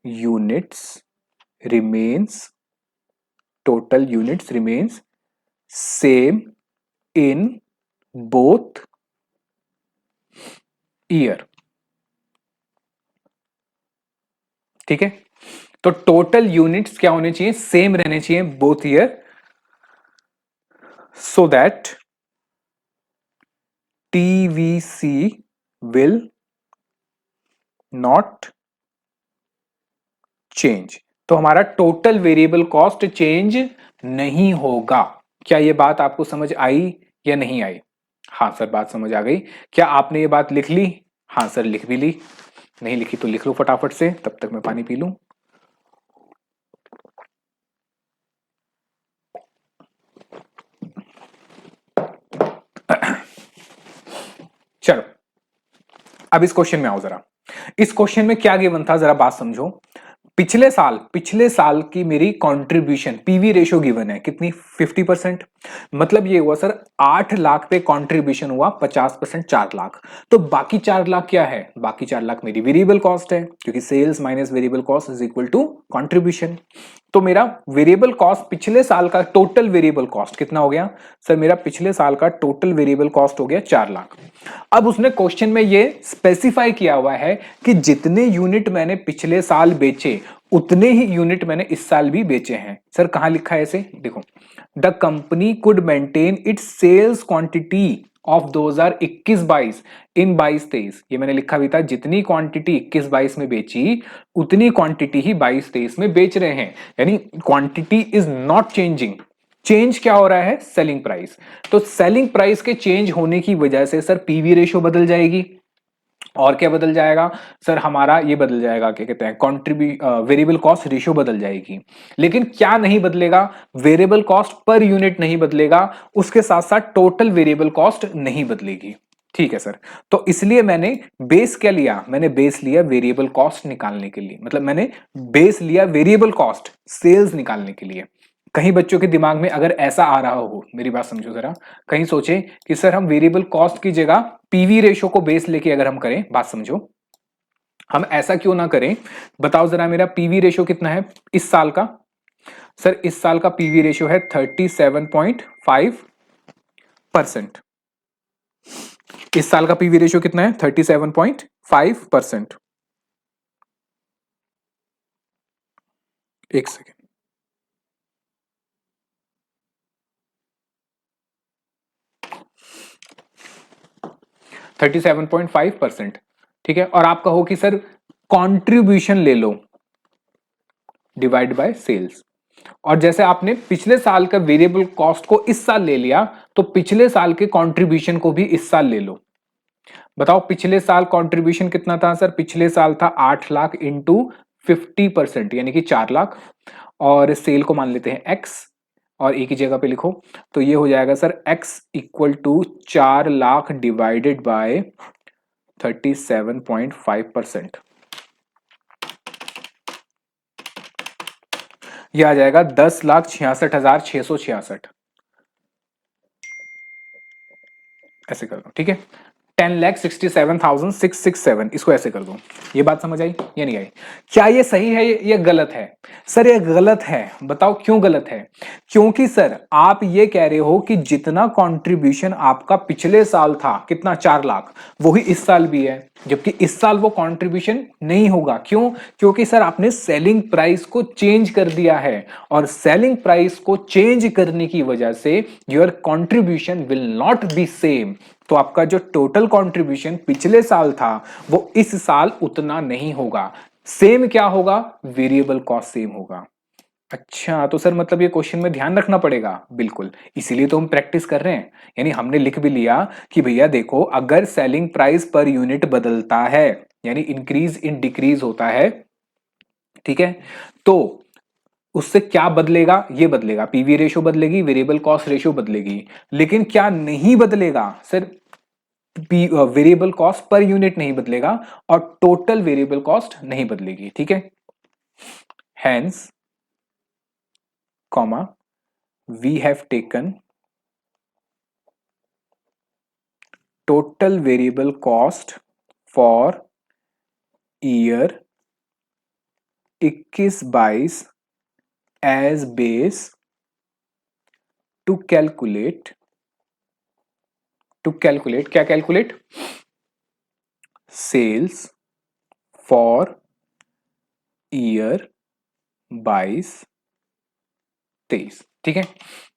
units remains, total units remains same in both year. ठीक है, तो टोटल यूनिट्स क्या होने चाहिए, सेम रहने चाहिए both year, so that TVC will not change. तो हमारा टोटल वेरिएबल कॉस्ट चेंज नहीं होगा। क्या ये बात आपको समझ आई या नहीं आई? हाँ सर, बात समझ आ गई। क्या आपने ये बात लिख ली? हाँ सर, लिख भी ली। नहीं लिखी तो लिख लो फटाफट से, तब तक मैं पानी पी लूं। चलो, अब इस क्वेश्चन में आओ जरा। इस क्वेश्चन में क्या गिवन था, जरा बात समझो। पिछले साल की मेरी कंट्रीब्यूशन पीवी रेशो गिवन है कितनी, 50%। मतलब ये हुआ सर, 8 लाख पे कंट्रीब्यूशन हुआ 50%, 4 लाख। तो बाकी 4 लाख क्या है, बाकी 4 लाख मेरी वेरिएबल कॉस्ट है, क्योंकि sales minus variable cost is equal to contribution. तो मेरा वेरिएबल कॉस्ट पिछले साल का टोटल वेरिएबल कॉस्ट कितना हो गया सर, मेरा पिछले साल का टोटल वेरिएबल कॉस्ट हो गया 4 लाख। अब उसने क्वेश्चन में ये स्पेसिफाई किया हुआ है कि जितने यूनिट मैंने पिछले साल बेचे उतने ही यूनिट मैंने इस साल भी बेचे हैं। सर कहां लिखा है ऐसे, देखो, the company could maintain its sales quantity of 2021-22 in 22-23। ये मैंने लिखा भी था, जितनी क्वांटिटी 21-22 में बेची उतनी क्वांटिटी ही 22-23 में बेच रहे हैं, यानी quantity is not changing. Change क्या हो रहा है, सेलिंग प्राइस। तो सेलिंग प्राइस के चेंज होने की वजह से सर पीवी रेशो बदल जाएगी। और क्या बदल जाएगा सर, हमारा ये बदल जाएगा, क्या कहते हैं, वेरिएबल कॉस्ट रेशियो बदल जाएगी। लेकिन क्या नहीं बदलेगा, वेरिएबल कॉस्ट पर यूनिट नहीं बदलेगा, उसके साथ साथ टोटल वेरिएबल कॉस्ट नहीं बदलेगी। ठीक है सर, तो इसलिए मैंने बेस क्या लिया, मैंने बेस लिया वेरिएबल कॉस्ट निकालने के लिए, मतलब मैंने बेस लिया वेरिएबल कॉस्ट सेल्स निकालने के लिए। कहीं बच्चों के दिमाग में अगर ऐसा आ रहा हो, मेरी बात समझो जरा, कहीं सोचे कि सर हम वेरिएबल कॉस्ट की जगह पीवी रेशो को बेस लेके अगर हम करें, बात समझो, हम ऐसा क्यों ना करें, बताओ जरा, मेरा पीवी रेशो कितना है इस साल का सर, इस साल का पीवी रेशो है 37.5%। इस साल का पीवी रेशो कितना है, 37.5%। एक सेकेंड, 37.5%। ठीक है, और आप कहो कि सर कंट्रीब्यूशन ले लो डिवाइड बाय सेल्स, और जैसे आपने पिछले साल का वेरिएबल कॉस्ट को इस साल ले लिया, तो पिछले साल के कंट्रीब्यूशन को भी इस साल ले लो। बताओ पिछले साल कंट्रीब्यूशन कितना था सर, पिछले साल था 8 लाख इंटू 50%, यानी कि 4 लाख, और सेल को मान लेते हैं एक्स, और एक ही जगह पे लिखो, तो ये हो जाएगा sir X equal to 4 lakh divided by 37.5%। यह आ जाएगा 10,66,666। ऐसे कर लो, ठीक है। 10,67,667, इसको ऐसे कर दो। ये बात समझ आई या नहीं आई? क्या ये सही है ये गलत है? सर ये गलत है। बताओ क्यों गलत है? क्योंकि सर आप ये कह रहे हो कि जितना कंट्रीब्यूशन आपका पिछले साल था, कितना 4 लाख, वही इस साल भी है, जबकि इस साल वो कंट्रीब्यूशन नहीं होगा। क्यों? क्योंकि सर आपने सेलिंग प्राइस को चेंज कर दिया है, और सेलिंग प्राइस को चेंज करने की वजह से your contribution will not be same. तो आपका जो टोटल कंट्रीब्यूशन पिछले साल था वो इस साल उतना नहीं होगा। सेम क्या होगा? वेरिएबल कॉस्ट सेम होगा। अच्छा, तो सर मतलब ये क्वेश्चन में ध्यान रखना पड़ेगा। बिल्कुल, इसीलिए तो हम प्रैक्टिस कर रहे हैं। यानी हमने लिख भी लिया कि भैया देखो, अगर सेलिंग प्राइस पर यूनिट बदलता है, यानी इंक्रीज इन डिक्रीज होता है, ठीक है, तो उससे क्या बदलेगा? ये बदलेगा, पीवी रेशियो बदलेगी, वेरिएबल कॉस्ट रेशियो बदलेगी। लेकिन क्या नहीं बदलेगा sir? Variable cost per unit नहीं बदलेगा, और टोटल वेरिएबल कॉस्ट नहीं बदलेगी। ठीक है, hence comma we have taken total variable cost for year 21-22 as base to calculate, क्या कैलकुलेट? Sales for year 22-23। ठीक है,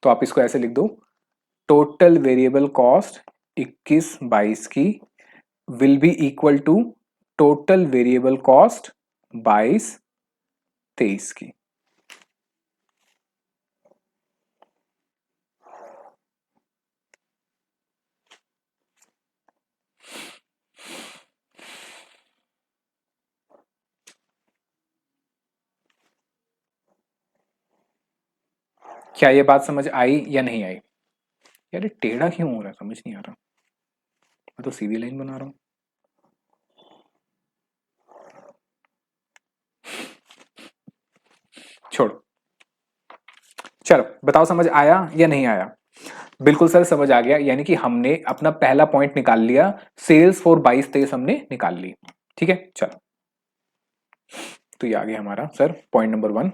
तो आप इसको ऐसे लिख दो, टोटल वेरिएबल कॉस्ट 21-22 की will be equal to total variable cost 22-23 की। क्या ये बात समझ आई या नहीं आई? यार ये टेढ़ा क्यों हो रहा है, समझ नहीं आ रहा। मैं तो सीधी लाइन बना रहा हूं। छोड़ो, चलो बताओ समझ आया या नहीं आया? बिल्कुल सर समझ आ गया। यानी कि हमने अपना पहला पॉइंट निकाल लिया, सेल्स फॉर 22-23 हमने निकाल ली। ठीक है, चलो, तो ये आ गया हमारा सर पॉइंट नंबर 1।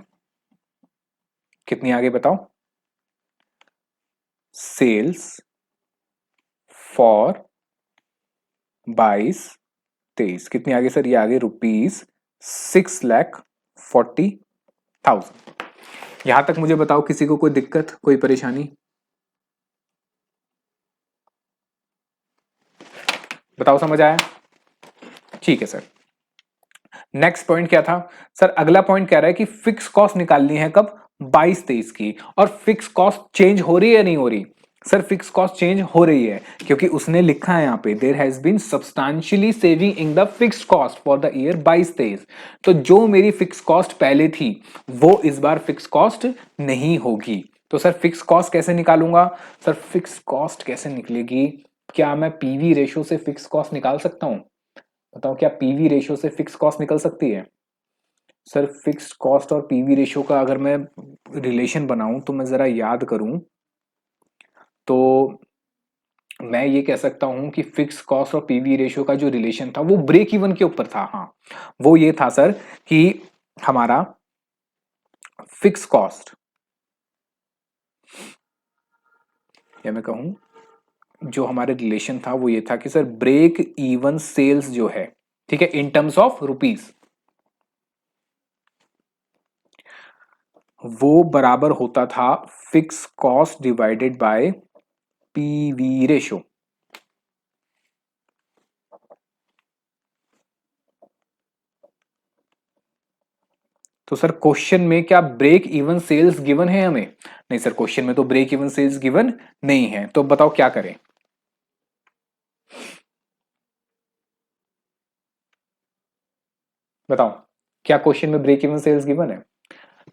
कितनी आगे बताओ? सेल्स फॉर 22-23 कितनी आगे सर? ये आगे ₹6,40,000। यहां तक मुझे बताओ, किसी को कोई दिक्कत, कोई परेशानी? बताओ समझ आया? ठीक है सर। नेक्स्ट पॉइंट क्या था? सर अगला पॉइंट कह रहा है कि फिक्स कॉस्ट निकालनी है कब? 22-23 की। और फिक्स कॉस्ट चेंज हो रही है नहीं हो रही? सर फिक्स कॉस्ट चेंज हो रही है, क्योंकि उसने लिखा है यहां पे there has been substantially saving in the fixed cost for the year 22-23। तो जो मेरी फिक्स कॉस्ट पहले थी वो इस बार फिक्स कॉस्ट नहीं होगी। तो सर फिक्स कॉस्ट कैसे निकालूंगा? सर फिक्स कॉस्ट कैसे निकलेगी? क्या मैं पीवी रेशियो से फिक्स कॉस्ट निकाल सकता हूं? बताओ, क्या पीवी रेशियो से फिक्स कॉस्ट निकल सकती है? सर फिक्स्ड कॉस्ट और पीवी रेशियो का अगर मैं रिलेशन बनाऊं तो मैं जरा याद करूं, तो मैं ये कह सकता हूं कि फिक्स कॉस्ट और पीवी रेशियो का जो रिलेशन था वो ब्रेक इवन के ऊपर था। हाँ, वो ये था सर कि हमारा फिक्स कॉस्ट, या मैं कहूं जो हमारे रिलेशन था वो ये था कि सर ब्रेक इवन सेल्स जो है, ठीक है, इन टर्म्स ऑफ रुपीस, वो बराबर होता था fix cost divided by PV ratio. तो सर क्वेश्चन में क्या ब्रेक इवन सेल्स गिवन है हमें? नहीं सर, क्वेश्चन में तो ब्रेक इवन सेल्स गिवन नहीं है। तो बताओ क्या करें? बताओ, क्या क्वेश्चन में ब्रेक इवन सेल्स गिवन है?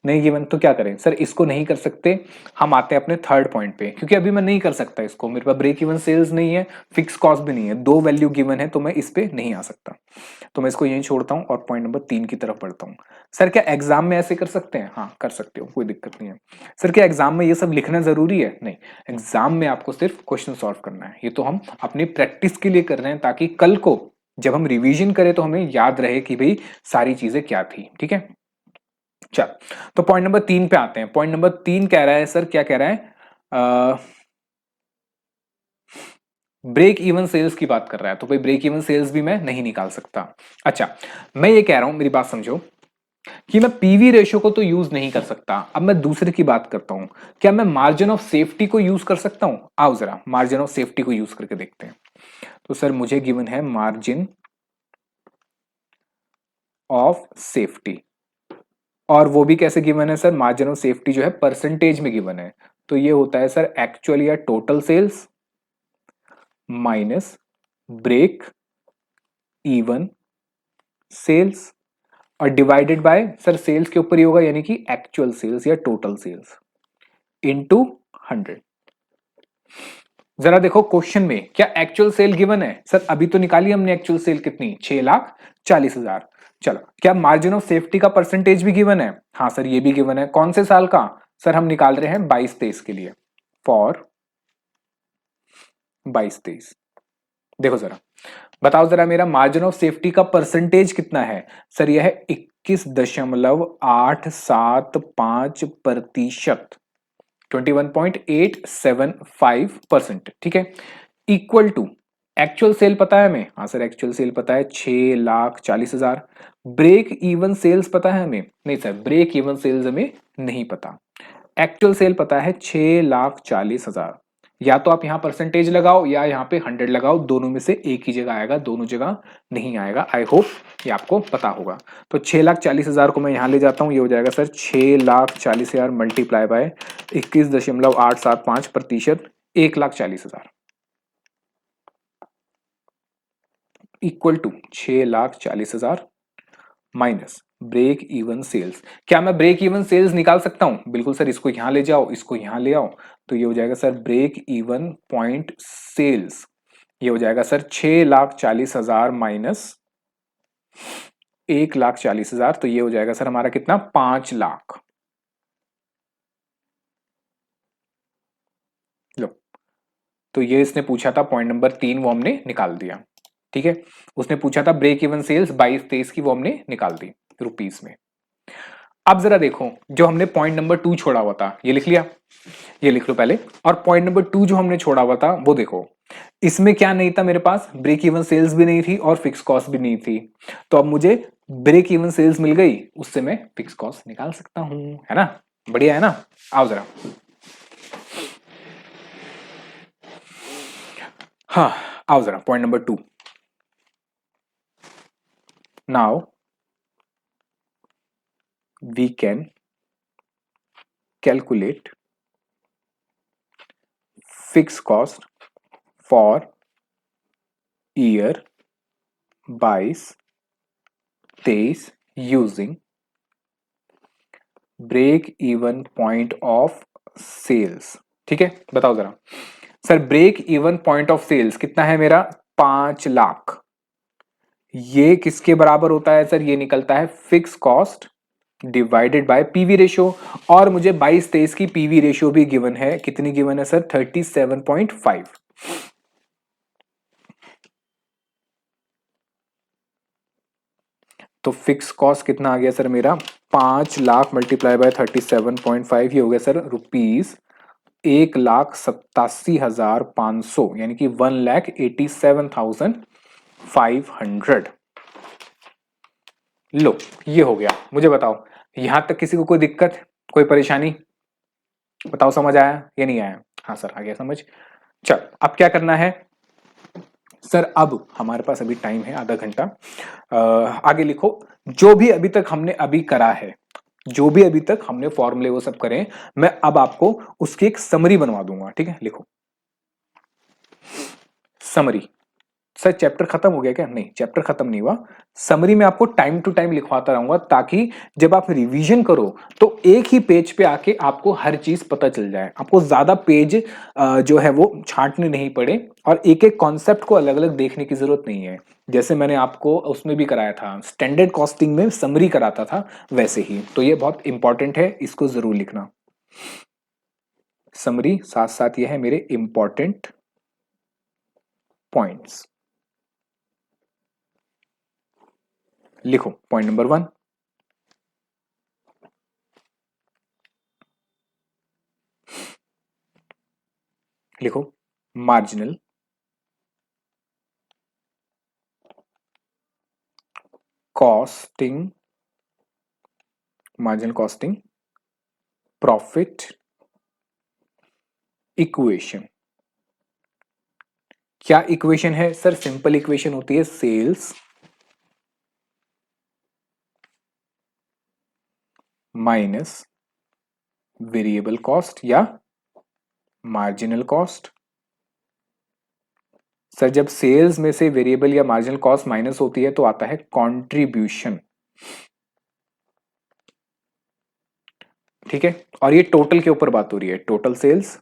नहीं गिवन तो क्या करें सर, इसको नहीं कर सकते, हम आते हैं अपने थर्ड पॉइंट पे, क्योंकि अभी मैं नहीं कर सकता इसको, मेरे पास ब्रेक इवन सेल्स नहीं है, फिक्स कॉस्ट भी नहीं है, दो वैल्यू गिवन है, तो मैं इस पे नहीं आ सकता, तो मैं इसको यहीं छोड़ता हूं और पॉइंट नंबर 3 की तरफ बढ़ता हूं। सर क्या एग्जाम में ऐसे कर सकते हैं? हाँ कर सकते हो, कोई दिक्कत नहीं है। सर क्या एग्जाम में ये सब लिखना जरूरी है? नहीं, एग्जाम में आपको सिर्फ क्वेश्चन सॉल्व करना है, ये तो हम अपनी प्रैक्टिस के लिए कर रहे हैं, ताकि कल को जब हम रिवीजन करें तो हमें याद रहे कि भाई सारी चीजें क्या थी। ठीक है, चल तो पॉइंट नंबर 3 पे आते हैं। पॉइंट नंबर 3 कह रहा है सर, क्या कह रहा है, ब्रेक इवन सेल्स की बात कर रहा है, तो भाई ब्रेक इवन सेल्स भी मैं नहीं निकाल सकता। अच्छा, मैं ये कह रहा हूं, मेरी बात समझो, कि मैं पीवी रेशियो को तो यूज नहीं कर सकता। अब मैं दूसरे की बात करता हूं, क्या मैं मार्जिन ऑफ सेफ्टी को यूज कर सकता हूं? आओ जरा मार्जिन ऑफ सेफ्टी को यूज करके देखते हैं। तो सर मुझे गिवन है मार्जिन ऑफ सेफ्टी, और वो भी कैसे गिवन है सर? मार्जिन ऑफ सेफ्टी जो है परसेंटेज में गिवन है, तो ये होता है सर एक्चुअल या total sales minus break even sales, और डिवाइडेड बाय सर सेल्स के ऊपर ही होगा, यानी कि एक्चुअल सेल्स या टोटल सेल्स इनटू 100। जरा देखो क्वेश्चन में क्या एक्चुअल सेल गिवन है? सर अभी तो निकाली हमने एक्चुअल सेल कितनी, 6,40,000। चलो, क्या मार्जिन ऑफ सेफ्टी का परसेंटेज भी गिवन है? हाँ सर ये भी गिवन है। कौन से साल का? सर हम निकाल रहे हैं 22-23 के लिए, फॉर 22-23। देखो जरा, बताओ जरा मेरा मार्जिन ऑफ सेफ्टी का परसेंटेज कितना है? सर यह है 21.875%, 21.875%। ठीक है, इक्वल टू एक्चुअल सेल पता है हमें? हाँ सर एक्चुअल सेल पता है 6,40,000। ब्रेक इवन सेल्स पता है हमें? नहीं सर ब्रेक इवन सेल्स हमें नहीं पता। एक्चुअल सेल पता है 6,40,000। या तो आप यहां परसेंटेज लगाओ या यहां पे 100 लगाओ, दोनों में से एक ही जगह आएगा, दोनों जगह नहीं आएगा। आई होप ये आपको पता होगा। तो 6,40,000 को मैं यहां ले जाता हूं, ये हो जाएगा sir 6,40,000 multiply by 21.875%, 1,40,000 equal to 6,40,000 minus break even sales. क्या मैं ब्रेक इवन सेल्स निकाल सकता हूं? बिल्कुल सर, इसको यहां ले जाओ, इसको यहां ले आओ, तो ये हो जाएगा sir break even point sales, ये हो जाएगा सर 6,40,000 माइनस 1,40,000, तो ये हो जाएगा सर हमारा कितना, 5 लाख। लो, तो ये इसने पूछा था पॉइंट नंबर 3, वो हमने निकाल दिया। ठीक है, उसने पूछा था ब्रेक इवन सेल्स 22-23 की, वो हमने निकाल दी रुपीस में। अब जरा देखो, जो हमने पॉइंट नंबर 2 छोड़ा हुआ था, ये लिख लिया, ये लिख लो पहले। और पॉइंट नंबर 2 जो हमने छोड़ा हुआ था वो देखो, इसमें क्या नहीं था मेरे पास? ब्रेक इवन सेल्स भी नहीं थी और फिक्स कॉस्ट भी नहीं थी। तो अब मुझे ब्रेक इवन सेल्स मिल गई, उससे मैं फिक्स कॉस्ट निकाल सकता हूं, है ना? बढ़िया है ना? आओ जरा, हाँ आओ जरा point number 2। Now we can calculate fix cost for year 22-23 using break even point of sales. ठीक है, बताओ जरा sir, break even point of sales कितना है मेरा? 5 लाख। ये किसके बराबर होता है सर? ये निकलता है fix cost divided by PV ratio, और मुझे 22-23 की पीवी रेशियो भी गिवन है। कितनी गिवन है सर? 37.5। तो फिक्स कॉस्ट कितना आ गया सर मेरा? 5 लाख मल्टीप्लाई बाय 37.5, ये हो गया सर रुपीज 1,87,500, यानी कि 1,87,500। लो, ये हो गया। मुझे बताओ यहां तक किसी को कोई दिक्कत, कोई परेशानी? बताओ समझ आया या नहीं आया? हाँ सर आ गया समझ। चल अब क्या करना है सर? अब हमारे पास अभी टाइम है आधा घंटा। आगे लिखो, जो भी अभी तक हमने अभी करा है, जो भी अभी तक हमने फॉर्मूले वो सब करें, मैं अब आपको उसकी एक समरी बनवा दूंगा। ठीक है, लिखो समरी। सर चैप्टर खत्म हो गया क्या? नहीं, चैप्टर खत्म नहीं हुआ। समरी में आपको टाइम टू टाइम लिखवाता रहूंगा ताकि जब आप रिवीजन करो तो एक ही पेज पे आके आपको हर चीज पता चल जाए, आपको ज्यादा पेज जो है वो छांटने नहीं पड़े और एक एक कॉन्सेप्ट को अलग अलग देखने की जरूरत नहीं है। जैसे मैंने आपको उसमें भी कराया था, स्टैंडर्ड कॉस्टिंग में समरी कराता था, वैसे ही। तो ये बहुत इंपॉर्टेंट है, इसको जरूर लिखना। समरी साथ साथ ये है मेरे इंपॉर्टेंट पॉइंट्स। लिखो पॉइंट नंबर 1। लिखो marginal costing, marginal costing profit equation. क्या इक्वेशन है सर? सिंपल इक्वेशन होती है, सेल्स माइनस वेरिएबल कॉस्ट या मार्जिनल कॉस्ट। सर जब सेल्स में से वेरिएबल या मार्जिनल कॉस्ट माइनस होती है तो आता है कंट्रीब्यूशन। ठीक है, और ये टोटल के ऊपर बात हो रही है, total sales,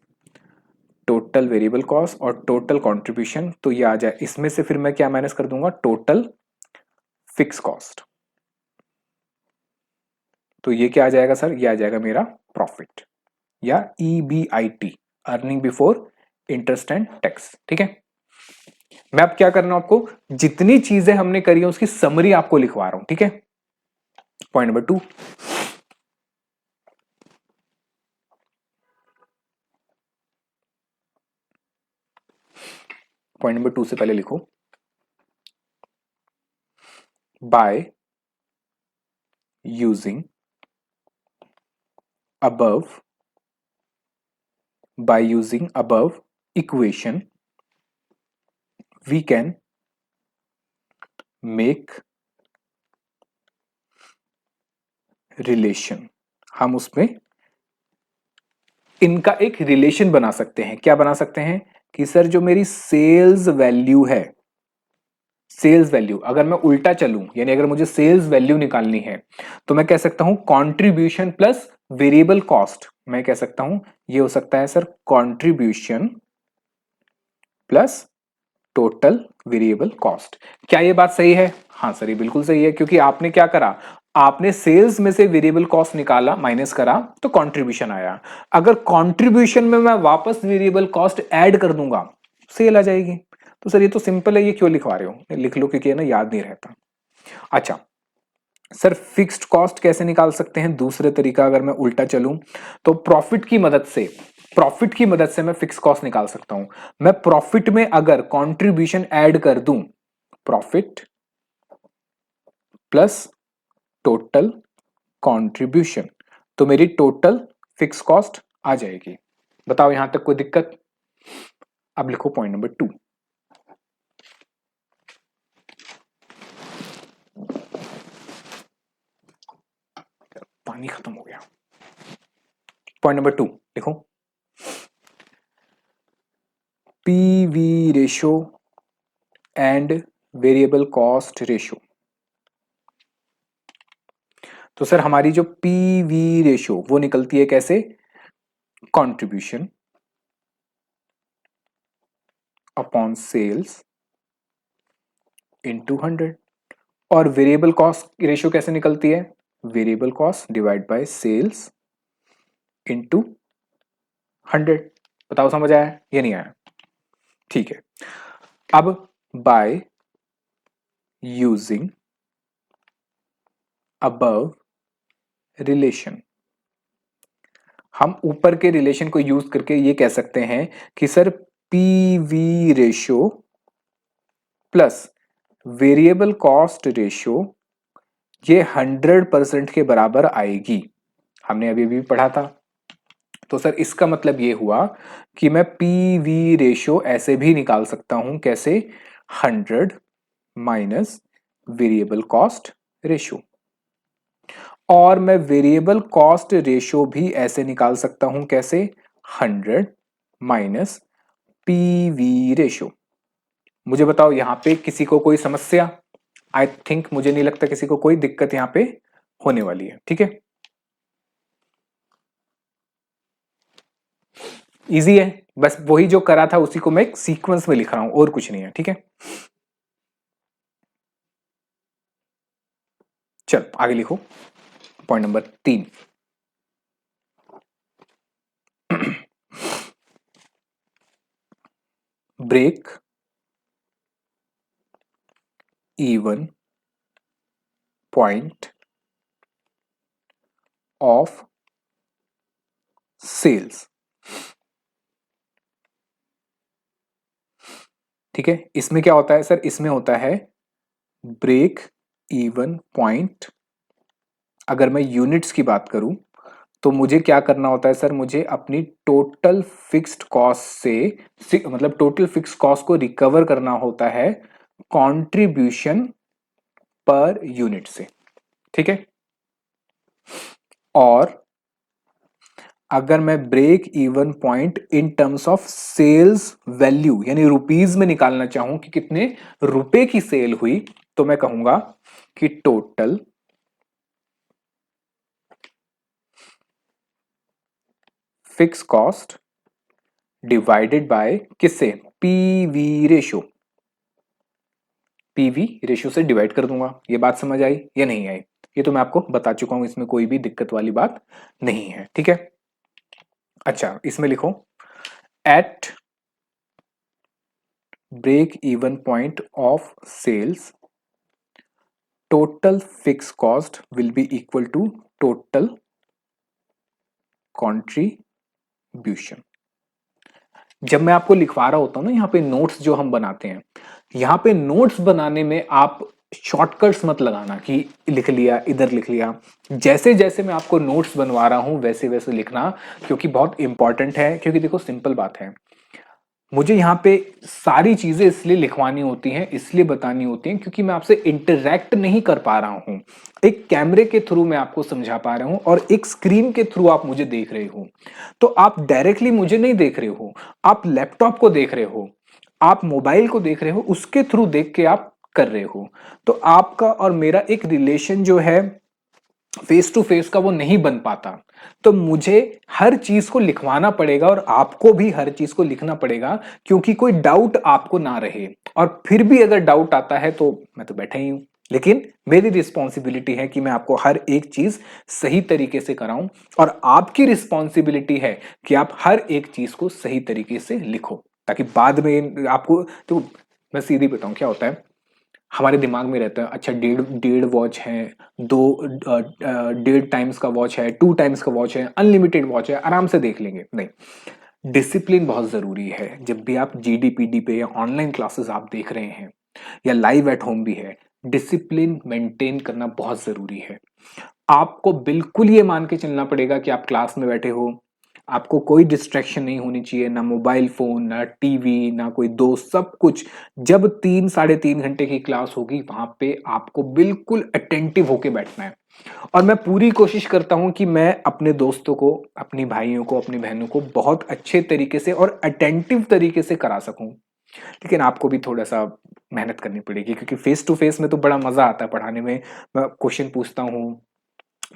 total variable cost और टोटल कंट्रीब्यूशन। तो ये आ जाए, इसमें से फिर मैं क्या माइनस कर दूंगा? Total fixed cost. तो ये क्या आ जाएगा सर? ये आ जाएगा मेरा प्रॉफिट या EBIT, earning before interest and tax. ठीक है, मैं अब क्या करना हूं आपको, जितनी चीजें हमने करी है उसकी समरी आपको लिखवा रहा हूं। ठीक है, पॉइंट नंबर 2। पॉइंट नंबर 2 से पहले लिखो by using above, by using above equation we can make relation। हम उसमें इनका एक रिलेशन बना सकते हैं। क्या बना सकते हैं? कि सर जो मेरी सेल्स वैल्यू है, सेल्स वैल्यू अगर मैं उल्टा चलूं, यानी अगर मुझे सेल्स वैल्यू निकालनी है तो मैं कह सकता हूं कंट्रीब्यूशन प्लस वेरिएबल कॉस्ट। मैं कह सकता हूं ये हो सकता है sir contribution plus total variable cost. क्या ये बात सही है? हाँ सर, ये बिल्कुल सही है, क्योंकि आपने क्या करा, आपने सेल्स में से वेरिएबल कॉस्ट निकाला, माइनस करा, तो कंट्रीब्यूशन आया। अगर कंट्रीब्यूशन में मैं वापस वेरिएबल कॉस्ट ऐड कर दूंगा, सेल आ जाएगी। तो सर ये तो सिंपल है, ये क्यों लिखवा रहे हो? लिख लो, क्योंकि है ना, याद नहीं रहता। अच्छा सर, फिक्स्ड कॉस्ट कैसे निकाल सकते हैं? दूसरे तरीका, अगर मैं उल्टा चलूं तो प्रॉफिट की मदद से, प्रॉफिट की मदद से मैं फिक्स कॉस्ट निकाल सकता हूं। मैं प्रॉफिट में अगर कंट्रीब्यूशन ऐड कर दूं, प्रॉफिट प्लस टोटल कंट्रीब्यूशन, तो मेरी टोटल फिक्स कॉस्ट आ जाएगी। बताओ यहां तक कोई दिक्कत? अब लिखो पॉइंट नंबर 2। पानी खत्म हो गया। पॉइंट नंबर 2 लिखो PV ratio and variable cost ratio. तो सर हमारी जो पीवी रेशो वो निकलती है कैसे? Contribution upon sales into 100। और वेरिएबल कॉस्ट रेशो कैसे निकलती है? Variable cost divide by sales into 100। बताओ समझ आया या नहीं आया? ठीक है, अब बाय यूजिंग अबव रिलेशन, हम ऊपर के रिलेशन को यूज करके ये कह सकते हैं कि sir PV ratio plus variable cost ratio ये 100% के बराबर आएगी। हमने अभी भी पढ़ा था। तो सर इसका मतलब ये हुआ कि मैं पीवी रेशो ऐसे भी निकाल सकता हूं। कैसे? 100 माइनस वेरिएबल कॉस्ट रेशो। और मैं वेरिएबल कॉस्ट रेशो भी ऐसे निकाल सकता हूं। कैसे? 100 माइनस पीवी रेशो। मुझे बताओ यहाँ पे किसी को कोई समस्या? आई थिंक मुझे नहीं लगता किसी को कोई दिक्कत यहाँ पे होने वाली है। ठीक है, इजी है, बस वही जो करा था उसी को मैं एक सीक्वेंस में लिख रहा हूं और कुछ नहीं है। ठीक है, चल आगे लिखो। Point number 3, break even point of sales. ठीक है, इसमें क्या होता है सर? इसमें होता है ब्रेक इवन पॉइंट। अगर मैं यूनिट्स की बात करूं तो मुझे क्या करना होता है सर? मुझे अपनी टोटल फिक्स्ड कॉस्ट से मतलब टोटल फिक्स्ड कॉस्ट को रिकवर करना होता है कंट्रीब्यूशन पर यूनिट से। ठीक है, और अगर मैं break even point in terms of sales value यानी रुपीज में निकालना चाहूं कि कितने रुपए की सेल हुई, तो मैं कहूंगा कि total fixed cost divided by किससे? PV ratio. पीवी रेशियो से डिवाइड कर दूंगा। ये बात समझ आई या नहीं आई? ये तो मैं आपको बता चुका हूं, इसमें कोई भी दिक्कत वाली बात नहीं है। ठीक है, अच्छा इसमें लिखो at break even point of sales total fixed cost will be equal to total contribution. जब मैं आपको लिखवा रहा होता हूं ना यहाँ पे नोट्स जो हम बनाते हैं, यहाँ पे नोट्स बनाने में आप शॉर्टकट्स मत लगाना कि लिख लिया इधर लिख लिया। जैसे जैसे मैं आपको नोट्स बनवा रहा हूं वैसे वैसे लिखना, क्योंकि बहुत इंपॉर्टेंट है। क्योंकि देखो सिंपल बात है, मुझे यहाँ पे सारी चीजें इसलिए लिखवानी होती हैं, इसलिए बतानी होती हैं, क्योंकि मैं आपसे इंटरैक्ट नहीं कर पा रहा हूं। एक कैमरे के थ्रू मैं आपको समझा पा रहा हूं और एक स्क्रीन के थ्रू आप मुझे देख रहे हो। तो आप डायरेक्टली मुझे नहीं देख रहे हो, आप लैपटॉप को देख रहे हो, आप मोबाइल को देख रहे हो, उसके थ्रू देख के आप कर रहे हो। तो आपका और मेरा एक रिलेशन जो है फेस टू फेस का, वो नहीं बन पाता। तो मुझे हर चीज को लिखवाना पड़ेगा और आपको भी हर चीज को लिखना पड़ेगा, क्योंकि कोई डाउट आपको ना रहे। और फिर भी अगर डाउट आता है तो मैं तो बैठा ही हूं, लेकिन मेरी रिस्पॉन्सिबिलिटी है कि मैं आपको हर एक चीज सही तरीके से कराऊं, और आपकी रिस्पॉन्सिबिलिटी है कि आप हर एक चीज को सही तरीके से लिखो, ताकि बाद में आपको तो मैं सीधी बताऊं क्या होता है, हमारे दिमाग में रहता है अच्छा डेढ़ डेढ़ वॉच है, दो डेढ़ टाइम्स का वॉच है, 2 टाइम्स का वॉच है, अनलिमिटेड वॉच है, आराम से देख लेंगे। नहीं, डिसिप्लिन बहुत जरूरी है। जब भी आप जीडीपीडी पे या ऑनलाइन क्लासेस आप देख रहे हैं या लाइव एट होम भी है, डिसिप्लिन मेंटेन करना बहुत जरूरी है। आपको बिल्कुल ये मान के चलना पड़ेगा कि आप क्लास में बैठे हो, आपको कोई डिस्ट्रैक्शन नहीं होनी चाहिए, ना मोबाइल फोन, ना टीवी, ना कोई दोस्त, सब कुछ। जब 3 साढ़े 3 घंटे की क्लास होगी वहां पे आपको बिल्कुल अटेंटिव होके बैठना है। और मैं पूरी कोशिश करता हूं कि मैं अपने दोस्तों को, अपनी भाइयों को, अपनी बहनों को बहुत अच्छे तरीके से और अटेंटिव तरीके से करा सकूं। लेकिन आपको भी थोड़ा सा मेहनत करनी पड़ेगी, क्योंकि फेस टू फेस में तो बड़ा मजा आता है पढ़ाने में। मैं क्वेश्चन पूछता हूँ,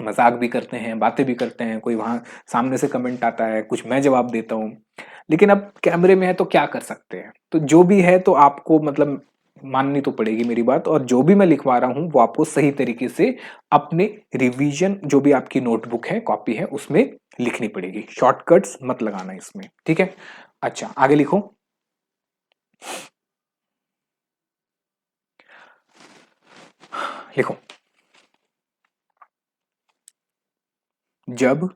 मजाक भी करते हैं, बातें भी करते हैं, कोई वहां सामने से कमेंट आता है, कुछ मैं जवाब देता हूँ। लेकिन अब कैमरे में है तो क्या कर सकते हैं? तो जो भी है तो आपको मतलब माननी तो पड़ेगी मेरी बात, और जो भी मैं लिखवा रहा हूं वो आपको सही तरीके से अपने रिवीजन, जो भी आपकी नोटबुक है, कॉपी है, उसमें लिखनी पड़ेगी। शॉर्टकट्स मत लगाना इसमें। ठीक है, अच्छा आगे लिखो। लिखो, जब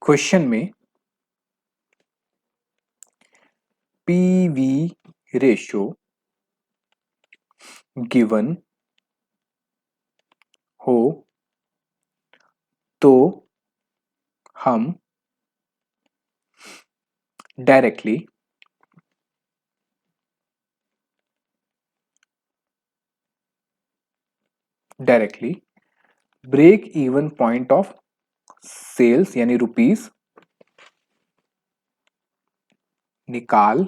क्वेश्चन में पीवी रेशो गिवन हो तो हम directly break even point of sales यानी रुपीस निकाल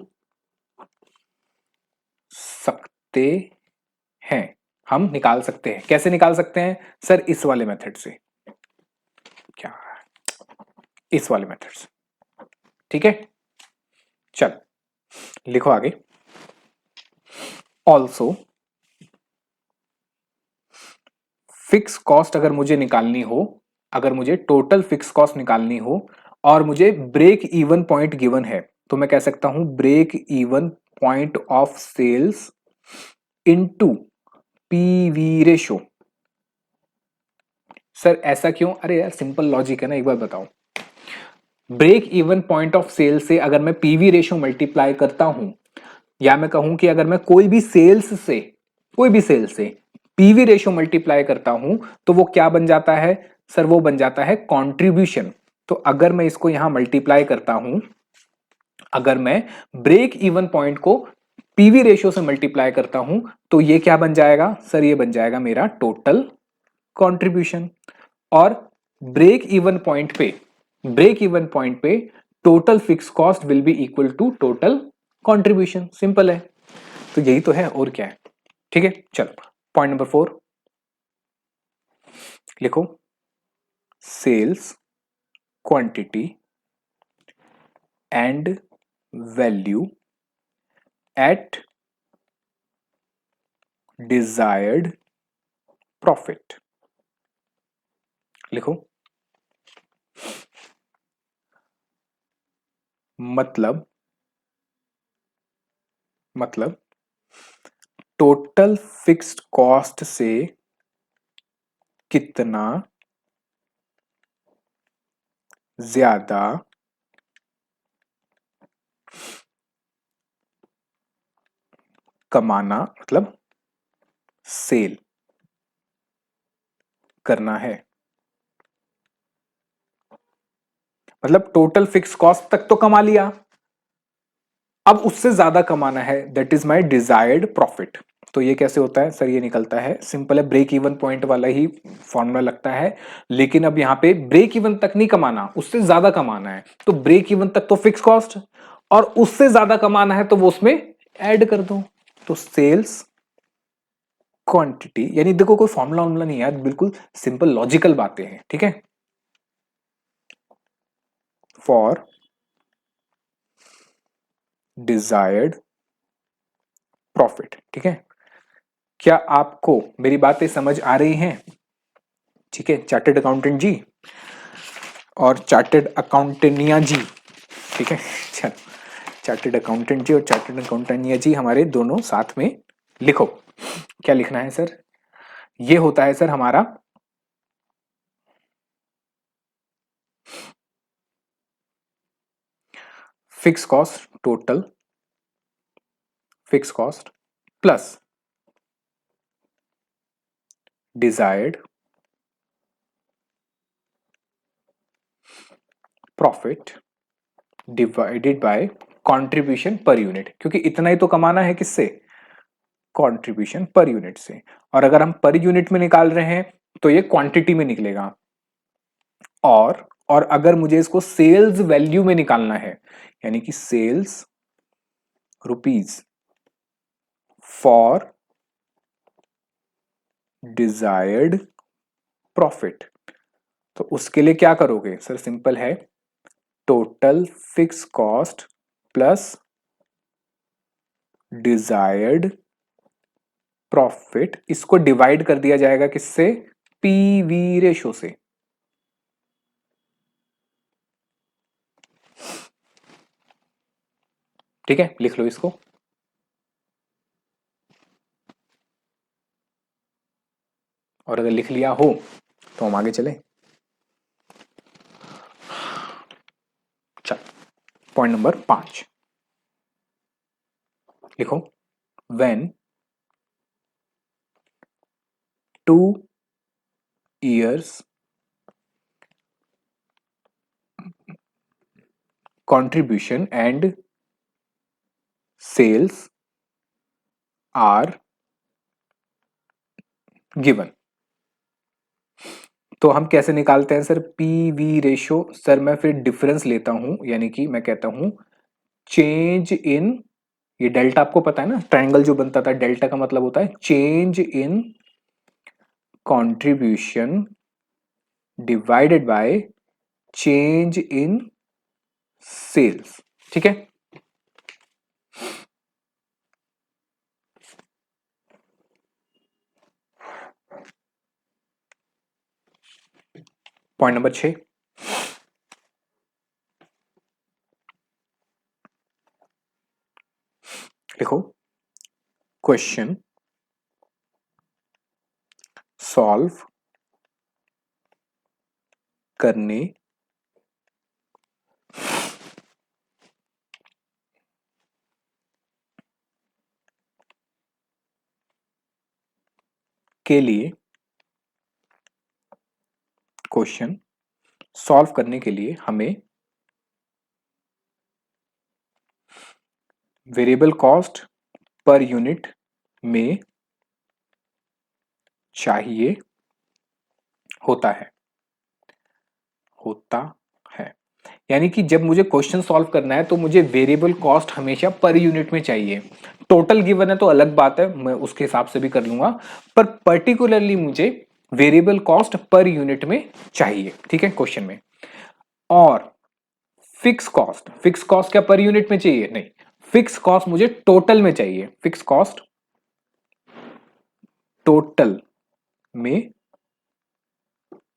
सकते हैं, हम निकाल सकते हैं। कैसे निकाल सकते हैं सर? इस वाले मेथड से। क्या? इस वाले मेथड से। ठीक है, चल लिखो आगे। ऑल्सो फिक्स कॉस्ट अगर मुझे निकालनी हो, अगर मुझे टोटल फिक्स कॉस्ट निकालनी हो और मुझे ब्रेक इवन पॉइंट गिवन है, तो मैं कह सकता हूं break even point of sales into PV ratio. Sir ऐसा क्यों? अरे यार सिंपल लॉजिक है ना, एक बार बताओ। Break even point of sale से अगर मैं पीवी रेशो मल्टीप्लाई करता हूं, या मैं कहूं कि अगर मैं कोई भी सेल्स से, कोई भी सेल्स से पीवी रेशो मल्टीप्लाई करता हूं, तो वो क्या बन जाता है सर? वो बन जाता है कंट्रीब्यूशन। तो अगर मैं इसको यहां मल्टीप्लाई करता हूं, अगर मैं ब्रेक इवन पॉइंट को पीवी रेशियो से मल्टीप्लाई करता हूं, तो ये क्या बन जाएगा सर? ये बन जाएगा मेरा टोटल कंट्रीब्यूशन। और ब्रेक इवन पॉइंट पे, ब्रेक इवन पॉइंट पे total fixed cost will be equal to total contribution. Simple है, तो यही तो है, और क्या है। ठीक है, चलो पॉइंट नंबर 4 लिखो। Sales quantity and value at desired profit. लिखो। मतलब टोटल फिक्स्ड कॉस्ट से कितना ज्यादा कमाना, मतलब सेल करना है। मतलब टोटल फिक्स कॉस्ट तक तो कमा लिया, अब उससे ज्यादा कमाना है, that is my desired profit. तो ये कैसे होता है सर? ये निकलता है, सिंपल है, ब्रेक इवन पॉइंट वाला ही फॉर्मूला लगता है, लेकिन अब यहां पे ब्रेक इवन तक नहीं कमाना, उससे ज्यादा कमाना है। तो ब्रेक इवन तक तो फिक्स कॉस्ट, और उससे ज्यादा कमाना है तो वो उसमें ऐड कर दो। तो सेल्स क्वांटिटी, यानी देखो कोई फॉर्मूला वॉर्मूला नहीं है, बिल्कुल सिंपल लॉजिकल बातें हैं। ठीक है, फॉर डिजायर्ड प्रॉफिट। ठीक है, क्या आपको मेरी बातें समझ आ रही हैं? ठीक है, चार्टेड अकाउंटेंट जी और चार्टेड अकाउंटेंटिया जी। ठीक है, चलो चार्टेड अकाउंटेंट जी और चार्टेड अकाउंटेंटिया जी हमारे दोनों साथ में लिखो। क्या लिखना है सर? ये होता है सर हमारा fix cost, total fixed cost plus desired profit divided by contribution per unit, क्योंकि इतना ही तो कमाना है किससे? कंट्रीब्यूशन पर यूनिट से। और अगर हम पर यूनिट में निकाल रहे हैं तो ये क्वांटिटी में निकलेगा। और अगर मुझे इसको सेल्स वैल्यू में निकालना है, यानी कि sales rupees for desired profit, तो उसके लिए क्या करोगे सर? सिंपल है, total fixed cost plus desired profit, इसको डिवाइड कर दिया जाएगा किससे? पीवी रेशो से। ठीक है, लिख लो इसको। और अगर लिख लिया हो तो हम आगे चले। चल पॉइंट नंबर 5 लिखो। When 2 years contribution and sales are given, तो हम कैसे निकालते हैं सर? PV ratio. सर मैं फिर डिफरेंस लेता हूं, यानी कि मैं कहता हूं चेंज इन ये डेल्टा आपको पता है ना, ट्रायंगल जो बनता था डेल्टा का मतलब होता है change in contribution divided by change in sales. ठीक है, पॉइंट नंबर 6, लिखो क्वेश्चन सॉल्व करने के लिए, क्वेश्चन सॉल्व करने के लिए हमें वेरिएबल कॉस्ट पर यूनिट में चाहिए होता है, होता है। यानी कि जब मुझे क्वेश्चन सॉल्व करना है तो मुझे वेरिएबल कॉस्ट हमेशा पर यूनिट में चाहिए। टोटल गिवन है तो अलग बात है, मैं उसके हिसाब से भी कर लूंगा, पर पर्टिकुलरली मुझे वेरिएबल कॉस्ट पर यूनिट में चाहिए। ठीक है, क्वेश्चन में। और फिक्स कॉस्ट क्या पर यूनिट में चाहिए? नहीं, फिक्स कॉस्ट मुझे टोटल में चाहिए। फिक्स कॉस्ट टोटल में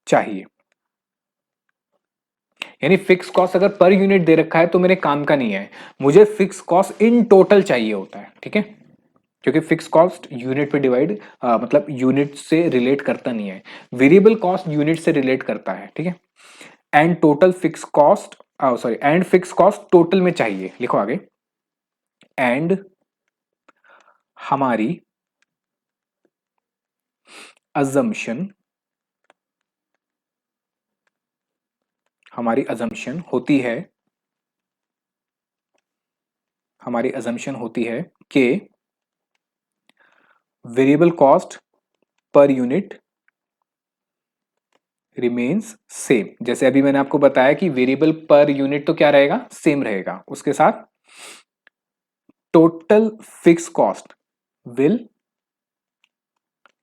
चाहिए। यानी फिक्स कॉस्ट अगर पर यूनिट दे रखा है तो मेरे काम का नहीं है, मुझे फिक्स कॉस्ट इन टोटल चाहिए होता है। ठीक है, क्योंकि फिक्स कॉस्ट यूनिट पे डिवाइड मतलब यूनिट से रिलेट करता नहीं है, वेरिएबल कॉस्ट यूनिट से रिलेट करता है। ठीक है, and total fixed cost, sorry, and fix cost total में चाहिए। लिखो आगे, एंड हमारी अजम्पशन, हमारी अजम्पशन होती है, हमारी अजम्पशन होती है कि variable cost per unit remains same. जैसे अभी मैंने आपको बताया कि वेरिएबल पर यूनिट तो क्या रहेगा, सेम रहेगा, उसके साथ total fixed cost will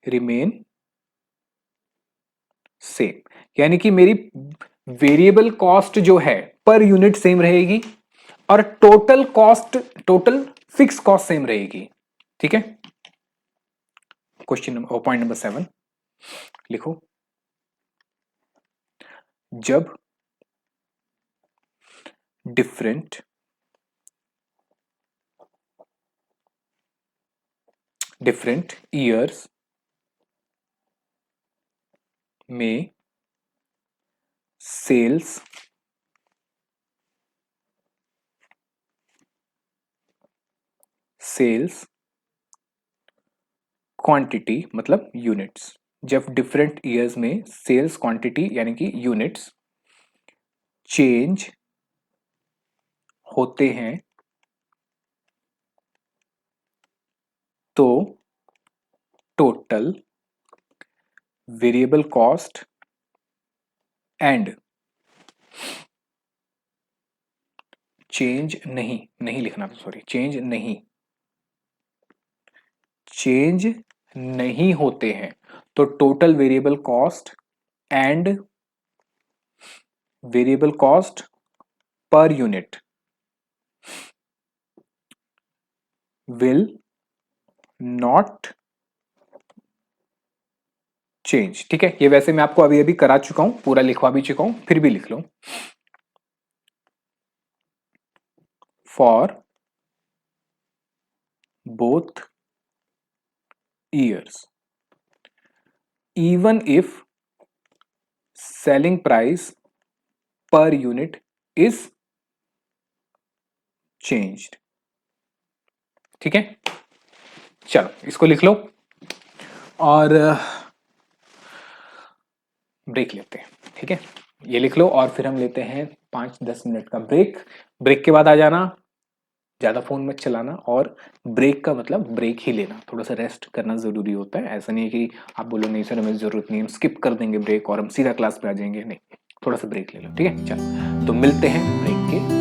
remain same. यानी कि मेरी वेरिएबल कॉस्ट जो है पर यूनिट सेम रहेगी और total cost, total fixed cost same रहेगी। ठीक है, क्वेश्चन नंबर, पॉइंट नंबर 7 लिखो, जब डिफरेंट ईयर्स में सेल्स क्वांटिटी मतलब यूनिट्स, जब डिफरेंट ईयर्स में सेल्स क्वांटिटी यानी कि यूनिट्स चेंज होते हैं तो total variable cost and change नहीं लिखना, सॉरी, चेंज नहीं होते हैं, तो total variable cost and variable cost per unit will not change. ठीक है, ये वैसे मैं आपको अभी अभी करा चुका हूं, पूरा लिखवा भी चुका हूं, फिर भी लिख लो, for both years even if selling price per unit is changed। ठीक है, चलो इसको लिख लो और ब्रेक लेते हैं। ठीक है, ये लिख लो और फिर हम लेते हैं 5-10 मिनट का ब्रेक। ब्रेक के बाद आ जाना, ज्यादा फोन मत चलाना, और ब्रेक का मतलब ब्रेक ही लेना, थोड़ा सा रेस्ट करना जरूरी होता है। ऐसा नहीं है कि आप बोलो नहीं सर हमें जरूरत नहीं, हम स्किप कर देंगे ब्रेक और हम सीधा क्लास पे आ जाएंगे, नहीं, थोड़ा सा ब्रेक ले लो। ठीक है, चलो तो मिलते हैं ब्रेक के